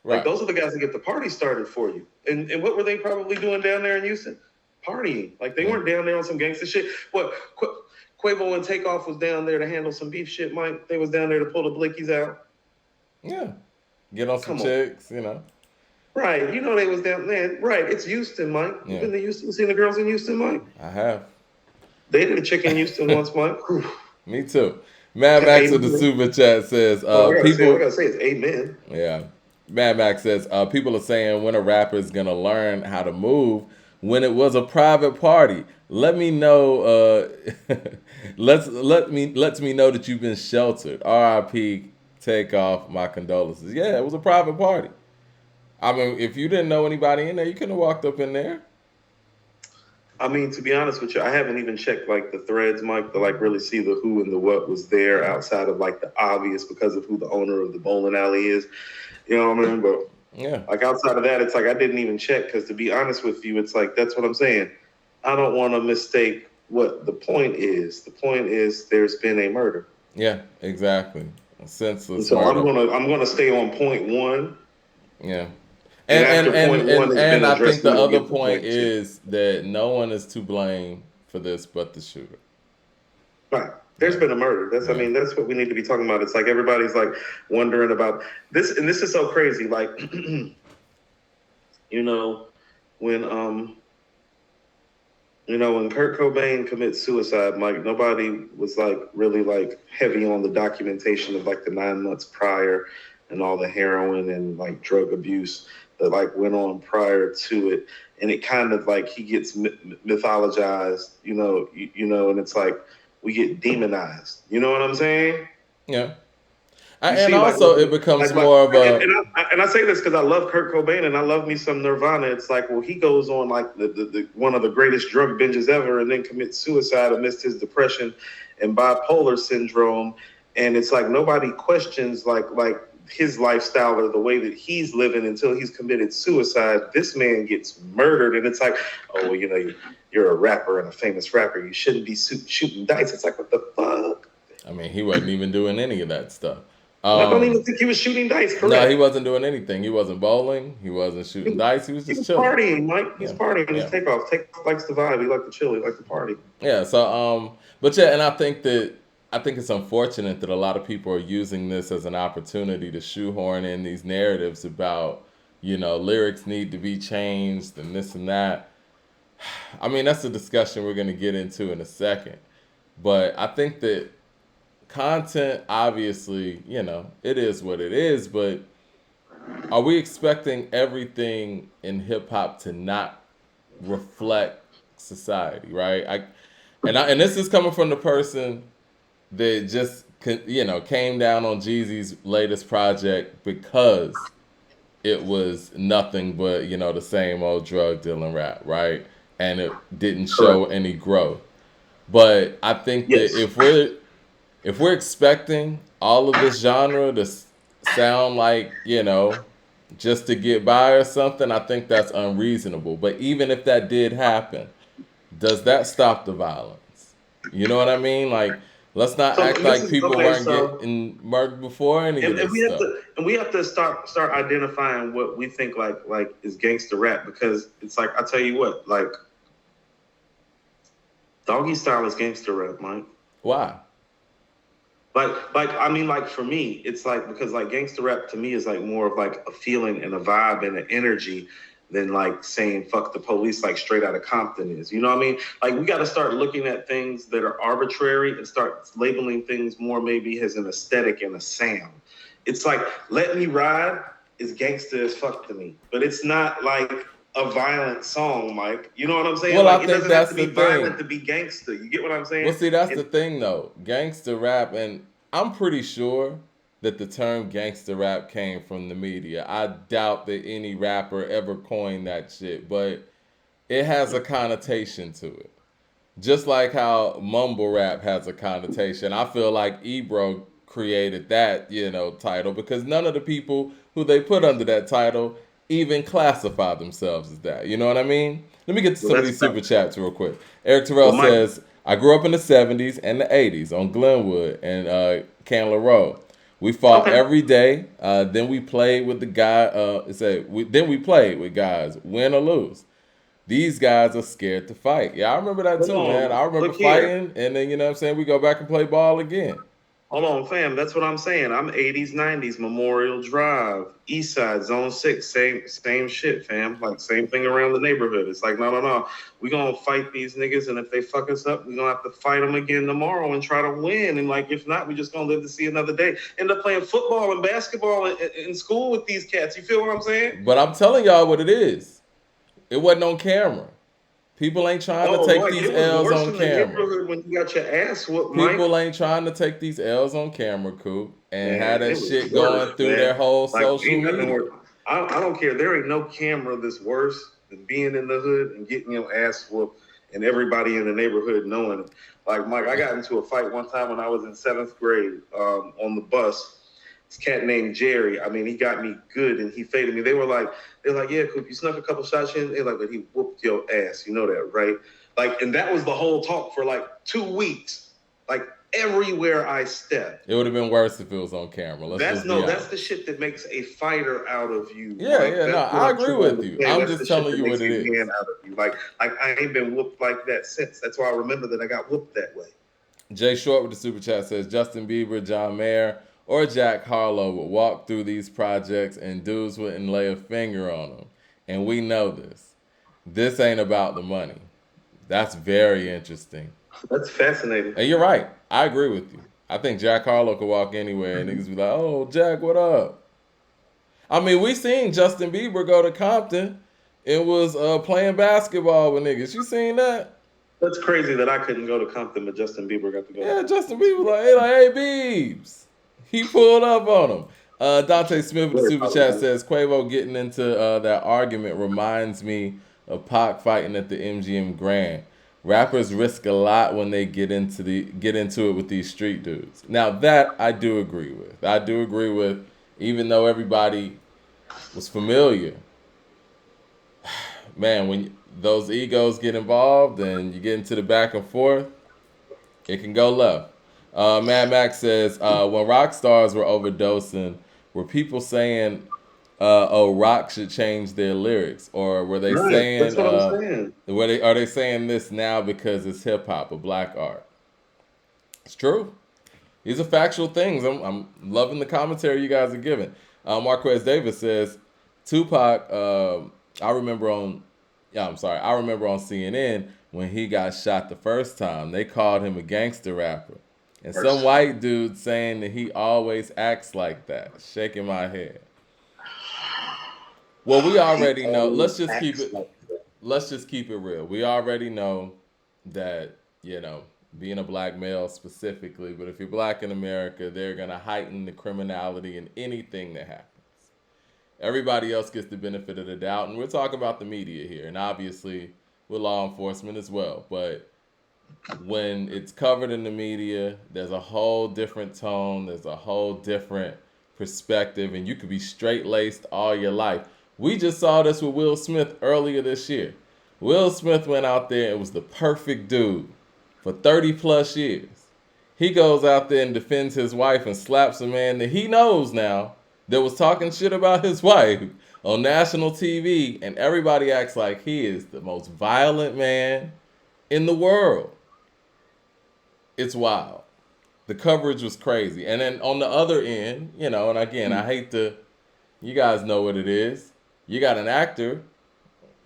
Speaker 2: Like
Speaker 1: Right.
Speaker 2: those are the guys that get the party started for you. And what were they probably doing down there in Houston? Partying. Like they weren't down there on some gangster shit. What Quavo and Takeoff was down there to handle some beef shit, Mike. They was down there to pull the blickies out.
Speaker 1: Yeah. Get on some
Speaker 2: Come on.
Speaker 1: chicks,
Speaker 2: Right, you know they was down there. Right, it's Houston, Mike.
Speaker 1: Yeah.
Speaker 2: You been to Houston, seen the girls in Houston, Mike?
Speaker 1: I have.
Speaker 2: Dated a chick in Houston once, Mike.
Speaker 1: Me too. Mad Max with the super chat says,
Speaker 2: I
Speaker 1: people.
Speaker 2: gotta say it's amen.
Speaker 1: Yeah. Mad Max says, people are saying when a rapper is gonna learn how to move when it was a private party. Let me know. Let me know that you've been sheltered. R.I.P. Take off. My condolences. Yeah, it was a private party. I mean, if you didn't know anybody in there, you couldn't have walked up in there.
Speaker 2: I mean, to be honest with you, I haven't even checked like the threads, Mike, to like really see the who and the what was there outside of like the obvious because of who the owner of the bowling alley is. You know what I mean? But
Speaker 1: Yeah.
Speaker 2: like outside of that, it's like I didn't even check because to be honest with you, it's like that's what I'm saying. I don't want to mistake what the point is. The point is there's been a murder.
Speaker 1: Yeah, exactly. A senseless
Speaker 2: So
Speaker 1: murder.
Speaker 2: I'm gonna stay on point one.
Speaker 1: Yeah.
Speaker 2: And after point one has been
Speaker 1: I think
Speaker 2: addressed,
Speaker 1: the
Speaker 2: we'll
Speaker 1: other
Speaker 2: get to
Speaker 1: point
Speaker 2: point two.
Speaker 1: is that no one is to blame for this but the shooter.
Speaker 2: Right. There's been a murder. I mean, that's what we need to be talking about. It's like everybody's like wondering about this, and this is so crazy. Like, when when Kurt Cobain commits suicide, Mike, nobody was like really like heavy on the documentation of like the 9 months prior and all the heroin and like drug abuse that like went on prior to it. And it kind of like he gets mythologized, and it's like we get demonized. You know what I'm saying?
Speaker 1: Yeah.
Speaker 2: And
Speaker 1: also it becomes more of a
Speaker 2: and I say this because I love Kurt Cobain and I love me some Nirvana. It's like, well, he goes on like the one of the greatest drug binges ever and then commits suicide amidst his depression and bipolar syndrome. And it's like nobody questions like his lifestyle or the way that he's living until he's committed suicide. This man gets murdered, and it's like, oh, well, you're a rapper and a famous rapper. You shouldn't be shooting dice. It's like, what the fuck?
Speaker 1: I mean, he wasn't even doing any of that stuff.
Speaker 2: I don't even think he was shooting dice, correct?
Speaker 1: No, he wasn't doing anything. He wasn't bowling. He wasn't shooting dice. He was just chilling.
Speaker 2: Partying, Mike. He's partying. He's Takeoff. Takeoff likes the vibe. He likes to chill. He likes to party.
Speaker 1: Yeah. So, but yeah, and I think it's unfortunate that a lot of people are using this as an opportunity to shoehorn in these narratives about, lyrics need to be changed and this and that. I mean, that's a discussion we're going to get into in a second. But I think that content, obviously, it is what it is, but are we expecting everything in hip hop to not reflect society, right? And this is coming from the person that just came down on Jeezy's latest project because it was nothing but the same old drug dealing rap, right? And it didn't show any growth. But I think that If we're expecting all of this genre to sound like, just to get by or something, I think that's unreasonable. But even if that did happen, does that stop the violence? You know what I mean? Like, let's not
Speaker 2: So
Speaker 1: act
Speaker 2: this
Speaker 1: like
Speaker 2: is
Speaker 1: people
Speaker 2: okay.
Speaker 1: weren't
Speaker 2: So
Speaker 1: getting murdered before any of
Speaker 2: and
Speaker 1: this
Speaker 2: we have
Speaker 1: stuff.
Speaker 2: to start identifying what we think like is gangster rap, because it's like I tell you what, like doggy style is gangster rap, Mike.
Speaker 1: Why?
Speaker 2: Like I mean, like for me, it's like because like gangster rap to me is like more of like a feeling and a vibe and an energy than like saying fuck the police like straight out of Compton is. You know what I mean? Like we got to start looking at things that are arbitrary and start labeling things more maybe as an aesthetic and a sound. It's like Let Me Ride is gangster as fuck to me, but it's not like a violent song, Mike. You know what I'm saying?
Speaker 1: Well,
Speaker 2: Like
Speaker 1: I
Speaker 2: it
Speaker 1: think
Speaker 2: doesn't have
Speaker 1: that's
Speaker 2: to
Speaker 1: the
Speaker 2: be violent
Speaker 1: thing.
Speaker 2: to be gangster. You get what I'm
Speaker 1: Well,
Speaker 2: saying?
Speaker 1: see, that's the
Speaker 2: And
Speaker 1: thing though. Gangster rap, and I'm pretty sure that the term gangster rap came from the media. I doubt that any rapper ever coined that shit, but it has a connotation to it. Just like how mumble rap has a connotation. I feel like Ebro created that, title because none of the people who they put under that title even classify themselves as that. You know what I mean? Let me get to
Speaker 2: well,
Speaker 1: some of
Speaker 2: that's
Speaker 1: these super chats real quick. Eric Terrell
Speaker 2: well, Mike.
Speaker 1: says, I grew up in the 70s and the 80s on Glenwood and Candler Road. We fought
Speaker 2: Okay.
Speaker 1: every day. Then we played with the guy. Then we played with guys, win or lose. These guys are scared to fight. Yeah, I remember that
Speaker 2: Hold
Speaker 1: too, man.
Speaker 2: on.
Speaker 1: I remember
Speaker 2: Look here.
Speaker 1: fighting, and then what I'm saying, we go back and play ball again.
Speaker 2: Hold on, fam. That's what I'm saying. I'm 80s, 90s, Memorial Drive, East Side, Zone 6, same shit, fam. Like same thing around the neighborhood. It's like, no, no, no. We gonna fight these niggas, and if they fuck us up, we gonna have to fight them again tomorrow and try to win. And like, if not, we just gonna live to see another day. End up playing football and basketball in school with these cats. You feel what I'm saying?
Speaker 1: But I'm telling y'all what it is. It wasn't on camera. People ain't trying to
Speaker 2: Oh,
Speaker 1: take
Speaker 2: Mike,
Speaker 1: these
Speaker 2: it was
Speaker 1: L's
Speaker 2: worse
Speaker 1: on
Speaker 2: in the
Speaker 1: camera.
Speaker 2: neighborhood when you got your ass whooped, Mike.
Speaker 1: People ain't trying to take these L's on camera, Coop, and have
Speaker 2: Man,
Speaker 1: that
Speaker 2: it was
Speaker 1: shit
Speaker 2: worse,
Speaker 1: going through
Speaker 2: man.
Speaker 1: their whole
Speaker 2: Like,
Speaker 1: social
Speaker 2: ain't nothing
Speaker 1: media.
Speaker 2: worse. I don't care. There ain't no camera that's worse than being in the hood and getting your ass whooped and everybody in the neighborhood knowing it. Like, Mike, I got into a fight one time when I was in seventh grade on the bus. This cat named Jerry. I mean, he got me good and he faded me. They're like, yeah, Coop, you snuck a couple shots in. They're like, but he whooped your ass. You know that, right? Like, and that was the whole talk for like 2 weeks. Like, everywhere I stepped.
Speaker 1: It would have been worse if it was on camera. Let's
Speaker 2: That's
Speaker 1: just be
Speaker 2: no, that's
Speaker 1: honest.
Speaker 2: the shit that makes a fighter out of you,
Speaker 1: Yeah,
Speaker 2: Mike.
Speaker 1: yeah, no,
Speaker 2: That's what
Speaker 1: I
Speaker 2: I'm
Speaker 1: agree
Speaker 2: trying
Speaker 1: with
Speaker 2: to
Speaker 1: you.
Speaker 2: say.
Speaker 1: I'm
Speaker 2: That's the
Speaker 1: just
Speaker 2: shit
Speaker 1: telling
Speaker 2: that
Speaker 1: you what
Speaker 2: makes
Speaker 1: it
Speaker 2: a
Speaker 1: is.
Speaker 2: man out of you. Like I ain't been whooped like that since. That's why I remember that I got whooped that way.
Speaker 1: Jay Short with the super chat says Justin Bieber, John Mayer, or Jack Harlow would walk through these projects and dudes wouldn't lay a finger on them. And we know this. This ain't about the money. That's very interesting.
Speaker 2: That's fascinating.
Speaker 1: And you're right. I agree with you. I think Jack Harlow could walk anywhere and niggas be like, oh, Jack, what up? I mean, we seen Justin Bieber go to Compton and was playing basketball with niggas. You seen that?
Speaker 2: That's crazy that I couldn't go to Compton, but Justin Bieber got to go to
Speaker 1: Yeah,
Speaker 2: Compton.
Speaker 1: Justin Bieber hey, Biebs. He pulled up on him. Dante Smith with the
Speaker 2: Very
Speaker 1: super chat
Speaker 2: problematic.
Speaker 1: says Quavo getting into that argument reminds me of Pac fighting at the MGM Grand. Rappers risk a lot when they get into it with these street dudes. Now that I do agree with. I do agree with, even though everybody was familiar. Man, when those egos get involved and you get into the back and forth, it can go left. Mad Max says, when rock stars were overdosing, were people saying, "Oh, rock should change their lyrics," or were they
Speaker 2: Right. That's
Speaker 1: saying,
Speaker 2: what I'm saying.
Speaker 1: are they saying this now because it's hip hop or black art? It's true. These are factual things. I'm loving the commentary you guys are giving. Marquez Davis says, Tupac. I remember on, yeah, I'm sorry. I remember on CNN when he got shot the first time. They called him a gangster rapper, and some white dude saying that he always acts like that. Shaking my head. Well, we
Speaker 2: He
Speaker 1: already know.
Speaker 2: always acts like that.
Speaker 1: Let's just keep it real. We already know that, being a black male specifically, but if you're black in America, they're gonna heighten the criminality in anything that happens. Everybody else gets the benefit of the doubt, and we're talking about the media here, and obviously with law enforcement as well. But when it's covered in the media, there's a whole different tone, there's a whole different perspective, and you could be straight laced all your life. We just saw this with Will Smith earlier this year. Will Smith went out there and was the perfect dude for 30 plus years. He goes out there and defends his wife and slaps a man that he knows now that was talking shit about his wife on national TV, and everybody acts like he is the most violent man in the world. It's wild. The coverage was crazy. And then on the other end, and again, I hate to, you guys know what it is. You got an actor,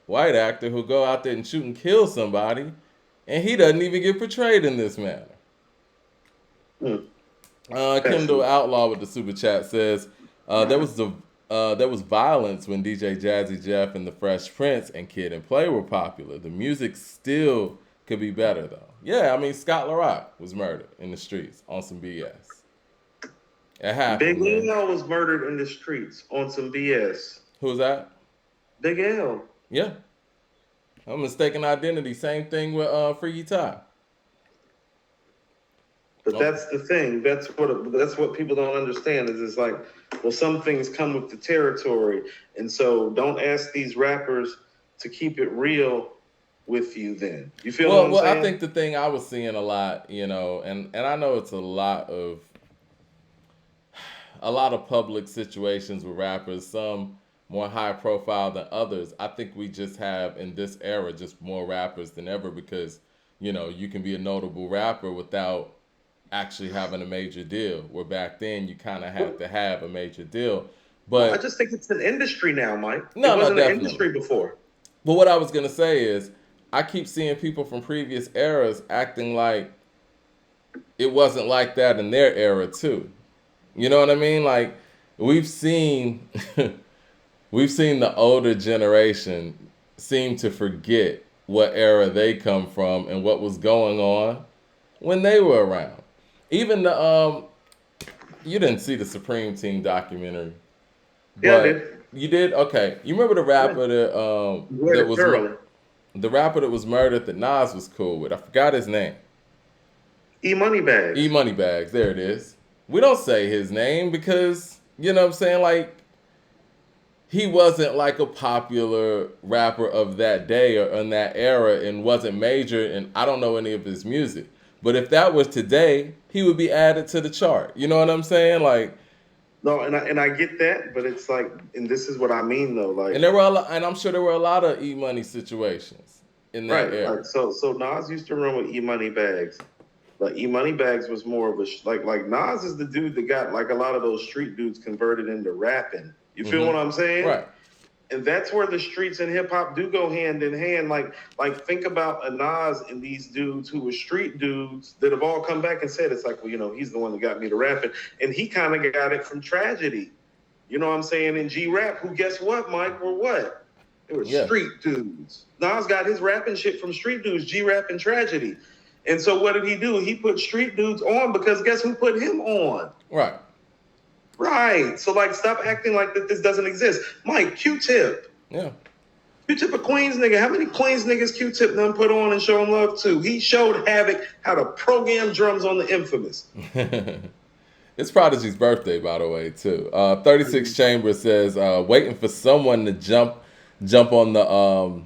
Speaker 1: white actor, who go out there and shoot and kill somebody, and he doesn't even get portrayed in this manner.
Speaker 2: Mm.
Speaker 1: Kendall Outlaw with the super chat says, there was violence when DJ Jazzy Jeff and the Fresh Prince and Kid and Play were popular. The music still could be better though. Yeah, I mean Scott LaRock was murdered in the streets on some BS. It happened.
Speaker 2: Big L was murdered in the streets on some BS.
Speaker 1: Who's that?
Speaker 2: Big L.
Speaker 1: Yeah. A mistaken identity. Same thing with Freaky Ty.
Speaker 2: But that's the thing. That's what people don't understand. Is it's like, well, some things come with the territory, and so don't ask these rappers to keep it real with you. Then you feel what I'm saying?
Speaker 1: I think the thing I was seeing a lot, and I know it's a lot of public situations with rappers. Some more high profile than others. I think we just have in this era just more rappers than ever because you can be a notable rapper without actually having a major deal, where back then you kind of had to have a major deal. But
Speaker 2: I just think it's an industry now, Mike.
Speaker 1: No,
Speaker 2: it wasn't
Speaker 1: definitely
Speaker 2: an industry before.
Speaker 1: But what I was going to say is I keep seeing people from previous eras acting like it wasn't like that in their era too. You know what I mean? Like we've seen the older generation seem to forget what era they come from and what was going on when they were around. Even you didn't see the Supreme Team documentary.
Speaker 2: Yeah, I did.
Speaker 1: You did? Okay. You remember the rapper the rapper that was murdered that Nas was cool with? I forgot his name.
Speaker 2: E-Moneybags.
Speaker 1: E-Moneybags, there it is. We don't say his name because, you know what I'm saying, like he wasn't like a popular rapper of that day or in that era and wasn't major, and I don't know any of his music. But if that was today, he would be added to the chart. You know what I'm saying? Like,
Speaker 2: no, and I get that, but it's like, and this is what I mean though, like,
Speaker 1: and I'm sure there were a lot of E-Money situations in that era.
Speaker 2: Like, so Nas used to run with E-Moneybags. Like E-Moneybags was more of a like Nas is the dude that got like a lot of those street dudes converted into rapping. You feel what I'm saying?
Speaker 1: Right.
Speaker 2: And that's where the streets and hip hop do go hand in hand. Like think about a Nas and these dudes who were street dudes that have all come back and said, it's like, well, he's the one that got me to rapping. And he kind of got it from Tragedy. You know what I'm saying? And G-Rap, who guess what, Mike, were what? They were street dudes. Nas got his rapping shit from street dudes, G-Rap and Tragedy. And so what did he do? He put street dudes on because guess who put him on?
Speaker 1: Right.
Speaker 2: Right. So, like, stop acting like that this doesn't exist. Mike, Q-Tip.
Speaker 1: Yeah.
Speaker 2: Q-Tip a Queens nigga. How many Queens niggas Q-Tip done put on and showing love to? He showed Havoc how to program drums on the Infamous.
Speaker 1: It's Prodigy's birthday, by the way, too. 36 Chambers says, waiting for someone to jump on the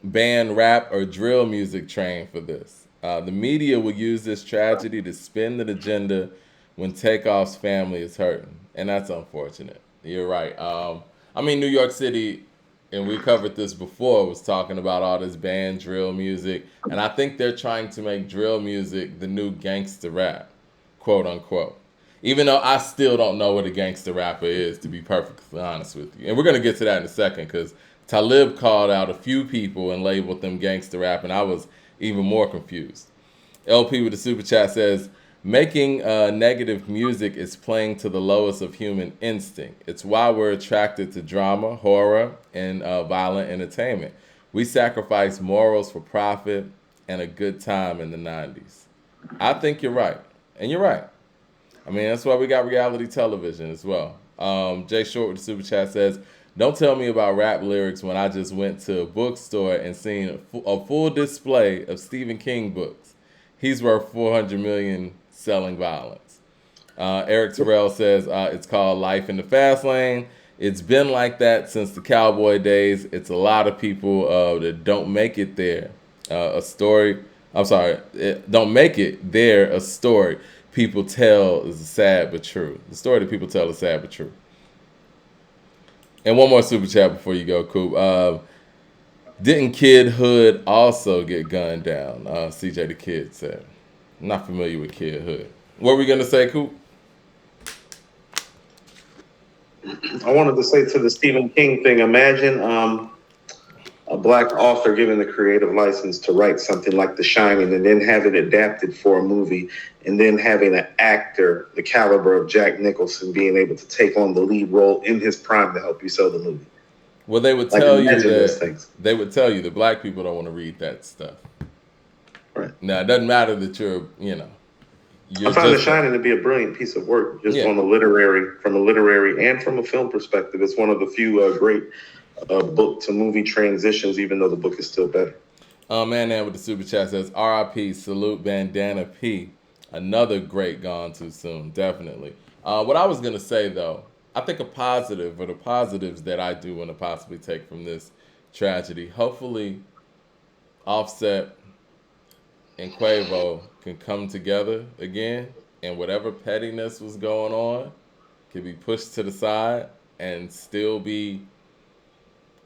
Speaker 1: band rap or drill music train for this. The media will use this tragedy to spin the agenda when Takeoff's family is hurting. And that's unfortunate. You're right. I mean, New York City, and we covered this before, was talking about all this band drill music. And I think they're trying to make drill music the new gangster rap, quote unquote. Even though I still don't know what a gangster rapper is, to be perfectly honest with you. And we're going to get to that in a second, because Talib called out a few people and labeled them gangster rap, and I was even more confused. LP with the super chat says, making negative music is playing to the lowest of human instinct. It's why we're attracted to drama, horror, and violent entertainment. We sacrifice morals for profit and a good time in the 90s. I think you're right. And you're right. I mean, that's why we got reality television as well. Jay Short with the super chat says, don't tell me about rap lyrics when I just went to a bookstore and seen a full display of Stephen King books. He's worth 400 million selling violence. Eric Terrell says it's called Life in the Fast Lane. It's been like that since the cowboy days. It's a lot of people that don't make it there. A story. I'm sorry, don't make it there. A story people tell is sad but true. The story that people tell is sad but true. And one more super chat before you go, Coop. Didn't Kid Hood also get gunned down? CJ the Kid said. I'm not familiar with Kid Hood. What were we gonna say, Coop?
Speaker 2: I wanted to say to the Stephen King thing. Imagine a black author given the creative license to write something like The Shining, and then have it adapted for a movie, and then having an actor the caliber of Jack Nicholson being able to take on the lead role in his prime to help you sell the movie.
Speaker 1: Well, they would tell you that they would tell you that black people don't want to read that stuff.
Speaker 2: Right.
Speaker 1: Now it doesn't matter that you're
Speaker 2: I find The Shining to be a brilliant piece of work, just from a literary and from a film perspective. It's one of the few great book to movie transitions, even though the book is still better.
Speaker 1: Man with the super chat says, R.I.P. Salute Bandana P. Another great gone too soon, definitely. What I was gonna say though, I think a positive, or the positives that I do want to possibly take from this tragedy, hopefully Offset and Quavo can come together again, and whatever pettiness was going on can be pushed to the side and still be.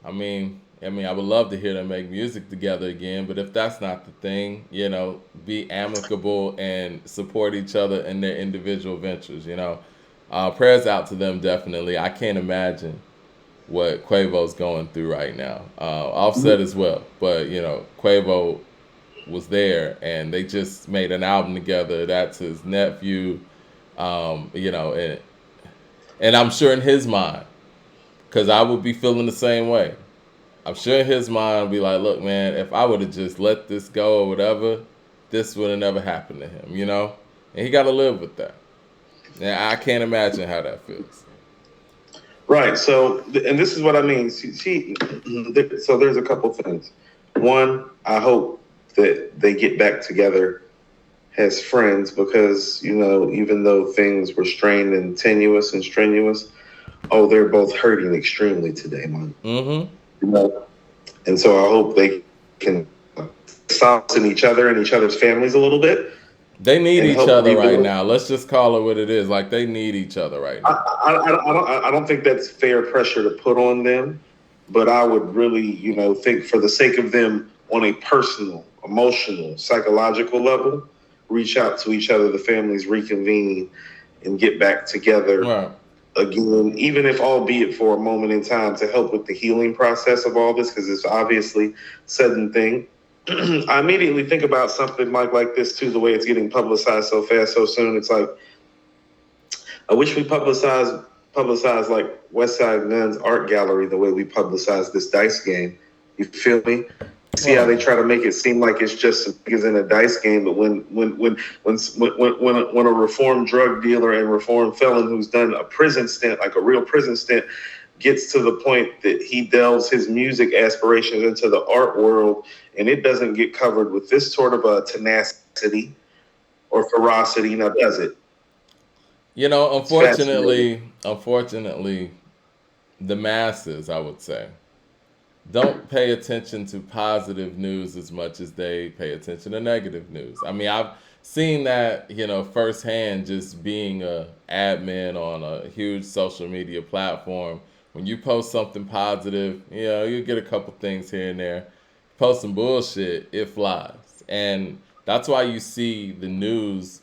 Speaker 1: I mean, I would love to hear them make music together again, but if that's not the thing, be amicable and support each other in their individual ventures. Prayers out to them, definitely. I can't imagine what Quavo's going through right now. Offset as well, but Quavo was there, and they just made an album together. That's his nephew, and I'm sure in his mind, because I would be feeling the same way. I'm sure in his mind, I'd be like, look, man, if I would have just let this go or whatever, this would have never happened to him, And he got to live with that. And I can't imagine how that feels.
Speaker 2: Right. So, and this is what I mean. So there's a couple things. One, I hope that they get back together as friends because, even though things were strained and tenuous and strenuous, they're both hurting extremely today, man.
Speaker 1: Mm-hmm.
Speaker 2: And so I hope they can soften each other and each other's families a little bit.
Speaker 1: They need each other right now. Let's just call it what it is. Like, they need each other right now.
Speaker 2: I don't think that's fair pressure to put on them, but I would really, think for the sake of them on a personal, emotional, psychological level, reach out to each other, the families reconvene and get back together.
Speaker 1: Right.
Speaker 2: Again, even if albeit for a moment in time to help with the healing process of all this, because it's obviously sudden thing. I immediately think about something, Mike, like this too, the way it's getting publicized so fast, so soon. It's like, I wish we publicized like West Side Gun's art gallery the way we publicized this dice game. You feel me? See how they try to make it seem like it's just niggas in a dice game, but when a reformed drug dealer and reformed felon who's done a prison stint, like a real prison stint, gets to the point that he delves his music aspirations into the art world, and it doesn't get covered with this sort of a tenacity or ferocity, now does it?
Speaker 1: Unfortunately, the masses, I would say, don't pay attention to positive news as much as they pay attention to negative news. I mean, I've seen that, firsthand, just being a admin on a huge social media platform. When you post something positive, you get a couple things here and there. Post some bullshit, it flies. And that's why you see the news,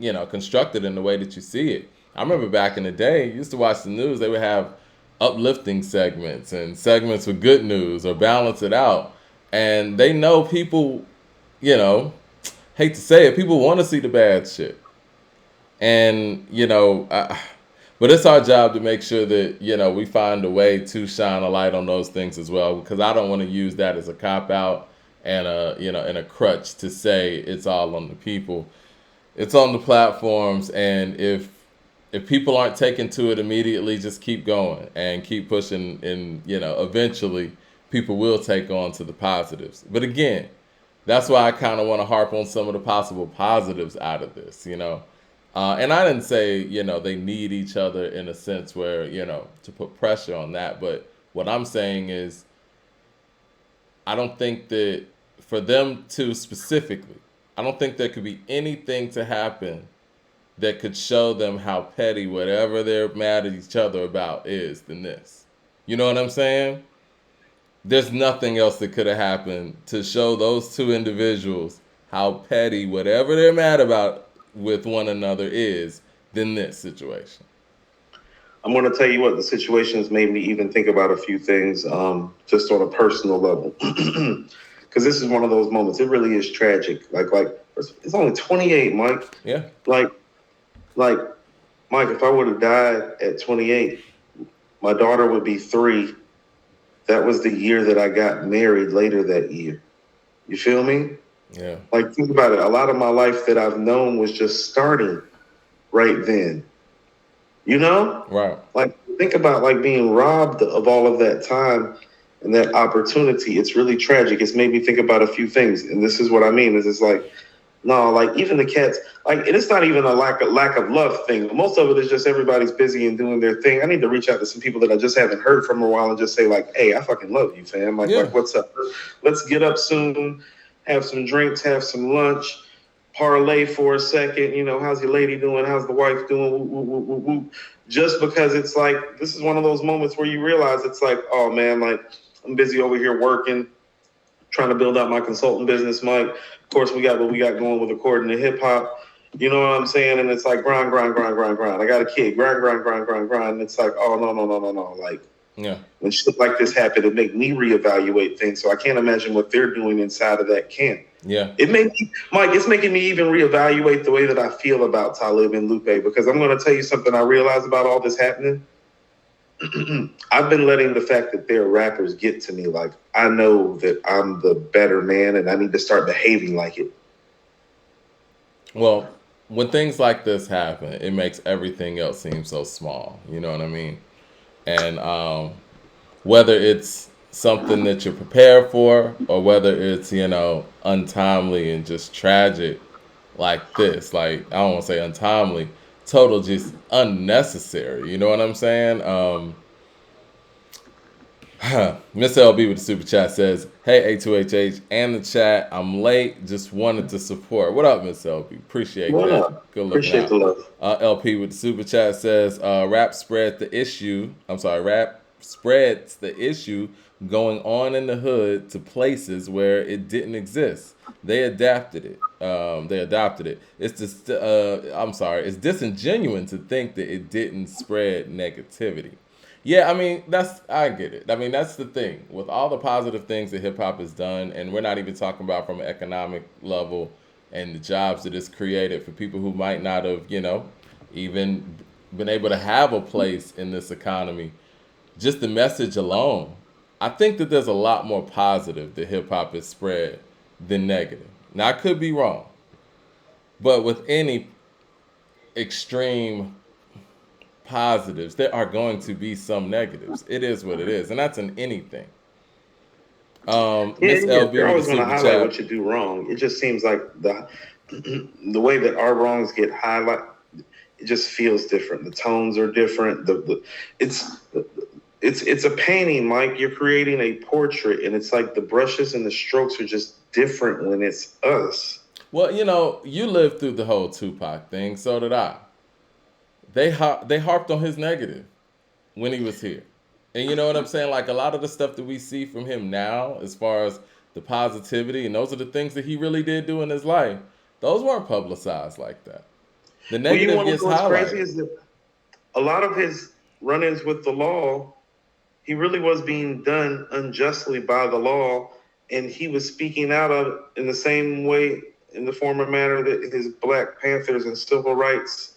Speaker 1: constructed in the way that you see it. I remember back in the day, you used to watch the news, they would have uplifting segments and segments with good news or balance it out. And they know people, hate to say it, people want to see the bad shit. And, but it's our job to make sure that, we find a way to shine a light on those things as well, because I don't want to use that as a cop-out and a crutch to say it's all on the people. It's on the platforms, and if people aren't taken to it immediately, just keep going and keep pushing, and eventually people will take on to the positives. But again, that's why I kind of want to harp on some of the possible positives out of this, and I didn't say, they need each other in a sense where, to put pressure on that. But what I'm saying is, I don't think that for them to specifically, I don't think there could be anything to happen that could show them how petty whatever they're mad at each other about is than this. You know what I'm saying? There's nothing else that could have happened to show those two individuals how petty whatever they're mad about with one another is than this situation.
Speaker 2: I'm going to tell you what the situation has made me even think about a few things, just on a personal level, because this is one of those moments. It really is tragic. Like it's only 28, Mike.
Speaker 1: Yeah.
Speaker 2: Like, like Mike, if I would have died at 28, my daughter would be 3. That was the year that I got married later that year. You feel me?
Speaker 1: Yeah.
Speaker 2: Like, think about it. A lot of my life that I've known was just starting right then. You know?
Speaker 1: Right.
Speaker 2: Like, think about like being robbed of all of that time and that opportunity. It's really tragic. It's made me think about a few things. And this is what I mean, is it's like, no, like even the cats, like it's not even a lack of love thing. Most of it is just everybody's busy and doing their thing. I need to reach out to some people that I just haven't heard from a while and just say like, hey, I fucking love you, fam.
Speaker 1: Yeah.
Speaker 2: Like what's up? Let's get up soon, have some drinks, have some lunch, parlay for a second. How's your lady doing? How's the wife doing? Woo, woo, woo, woo, woo. Just because it's like, this is one of those moments where you realize it's like, oh man, like I'm busy over here working, trying to build out my consulting business, Mike. Of course, we got what we got going with according to hip hop. You know what I'm saying? And it's like grind, grind, grind, grind, grind. I got a kid, grind, grind, grind, grind, grind. And it's like, oh no, no, no, no, no. Like,
Speaker 1: yeah,
Speaker 2: when shit like this happened, it made me reevaluate things. So I can't imagine what they're doing inside of that camp.
Speaker 1: Yeah.
Speaker 2: It made me, Mike, it's making me even reevaluate the way that I feel about Talib and Lupe, because I'm going to tell you something I realized about all this happening. I've been letting the fact that they're rappers get to me. Like, I know that I'm the better man and I need to start behaving like it.
Speaker 1: Well, when things like this happen, it makes everything else seem so small. You know what I mean? And whether it's something that you're prepared for or whether it's, untimely and just tragic like this, like, I don't want to say untimely, total just unnecessary. You know what I'm saying? Miss LB with the super chat says, "Hey A2HH and the chat, I'm late. Just wanted to support. What up, Miss LB? Appreciate
Speaker 2: What
Speaker 1: that.
Speaker 2: up?
Speaker 1: Good looking
Speaker 2: Appreciate
Speaker 1: out."
Speaker 2: the love.
Speaker 1: LP with the super chat says, "Rap spread the issue. I'm sorry, rap spreads the issue going on in the hood to places where it didn't exist. They adapted it. They adopted it. It's just, I'm sorry, it's disingenuous to think that it didn't spread negativity." Yeah, I mean, I get it. I mean, that's the thing. With all the positive things that hip hop has done, and we're not even talking about from an economic level and the jobs that it's created for people who might not have, even been able to have a place in this economy. Just the message alone, I think that there's a lot more positive that hip hop has spread than negative. Now, I could be wrong, but with any extreme positives, there are going to be some negatives. It is what it is, and that's in anything. Miss LB
Speaker 2: You're
Speaker 1: with the
Speaker 2: always going to
Speaker 1: super
Speaker 2: highlight what
Speaker 1: chat.
Speaker 2: you do wrong. It just seems like the way that our wrongs get highlighted, it just feels different. The tones are different. It's it's a painting, Mike. You're creating a portrait, and it's like the brushes and the strokes are just different when it's us.
Speaker 1: Well, you lived through the whole Tupac thing, so did I. They harped on his negative when he was here. And you know what I'm saying? Like a lot of the stuff that we see from him now, as far as the positivity, and those are the things that he really did do in his life, those weren't publicized like that. The
Speaker 2: Well, you
Speaker 1: negative
Speaker 2: want to
Speaker 1: gets
Speaker 2: know what's crazy
Speaker 1: highlighted.
Speaker 2: is that a lot of his run-ins with the law, he really was being done unjustly by the law, and he was speaking out of in the same way, in the former manner that his Black Panthers and civil rights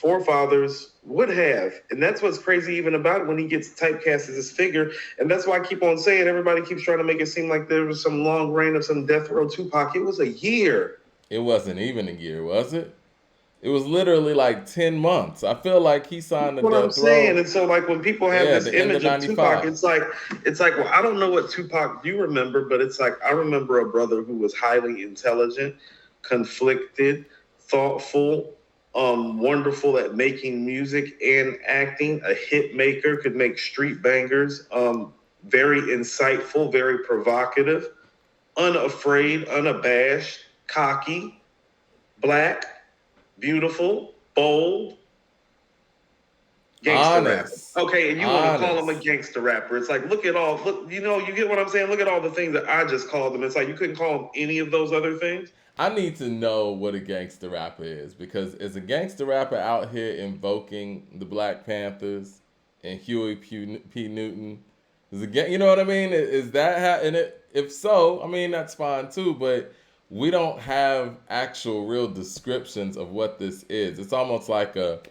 Speaker 2: forefathers would have. And that's what's crazy even about it when he gets typecast as this figure. And that's why I keep on saying, everybody keeps trying to make it seem like there was some long reign of some death row Tupac. It was a year.
Speaker 1: It wasn't even a year, was it? It was literally like 10 months. I feel like he signed to
Speaker 2: What I'm
Speaker 1: Death
Speaker 2: saying,
Speaker 1: Row.
Speaker 2: and so like when people have
Speaker 1: Yeah,
Speaker 2: this
Speaker 1: the end of
Speaker 2: image of Tupac,
Speaker 1: '95.
Speaker 2: it's like, well, I don't know what Tupac you remember, but it's like I remember a brother who was highly intelligent, conflicted, thoughtful, wonderful at making music and acting, a hit maker, could make street bangers, very insightful, very provocative, unafraid, unabashed, cocky, black, beautiful, bold, gangster rapper.
Speaker 1: Honest.
Speaker 2: Okay, and you want to call him a
Speaker 1: Honest.
Speaker 2: gangster rapper. It's like, look, you get what I'm saying? Look at all the things that I just called him. It's like you couldn't call him any of those other things.
Speaker 1: I need to know what a gangster rapper is because is a gangster rapper out here invoking the Black Panthers and Huey P. Newton? Is it, you know what I mean? Is that and if so, I mean that's fine too. But we don't have actual real descriptions of what this is. It's almost like a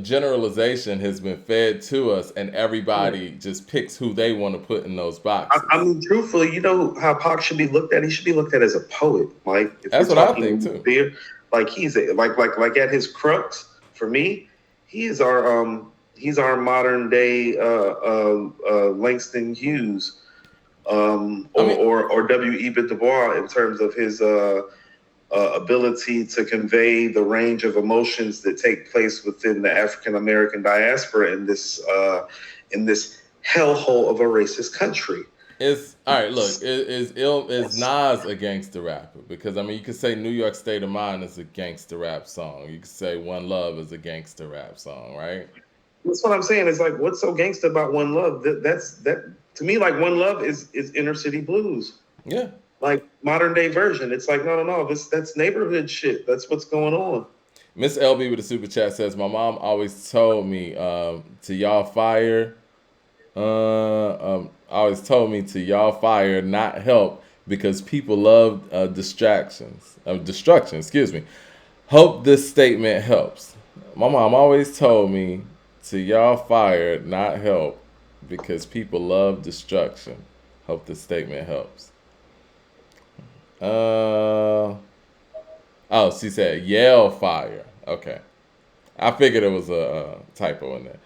Speaker 1: generalization has been fed to us, and everybody just picks who they want to put in those
Speaker 2: I
Speaker 1: boxes.
Speaker 2: mean, truthfully, you know how Pac should be looked at? He should be looked at as a poet, Mike. If we're
Speaker 1: That's what I think
Speaker 2: talking
Speaker 1: too.
Speaker 2: there, like like at his crux, for me, he is he's our modern day Langston Hughes,
Speaker 1: I mean,
Speaker 2: or W.E. Du Bois in terms of his ability to convey the range of emotions that take place within the African American diaspora in this hellhole of a racist country.
Speaker 1: it's all right. Look, is Nas a gangster rapper? Because I mean, you could say New York State of Mind is a gangster rap song. You could say One Love is a gangster rap song, right?
Speaker 2: That's what I'm saying. It's like, what's so gangster about One Love? That to me, like One Love is inner city blues,
Speaker 1: Yeah.
Speaker 2: like modern day version. It's like, no. That's neighborhood shit. That's what's going on.
Speaker 1: Miss LB with a super chat says, "My mom always told me to y'all fire. Always told me to y'all fire, not help, because people love destruction. Excuse me. Hope this statement helps. My mom always told me to y'all fire, not help, because people love destruction. Hope this statement helps." Uh oh, she said Yale fire. Okay, I figured it was a typo in there.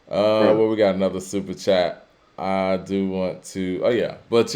Speaker 2: Right.
Speaker 1: Well, we got another super chat. I do want to. Oh yeah, but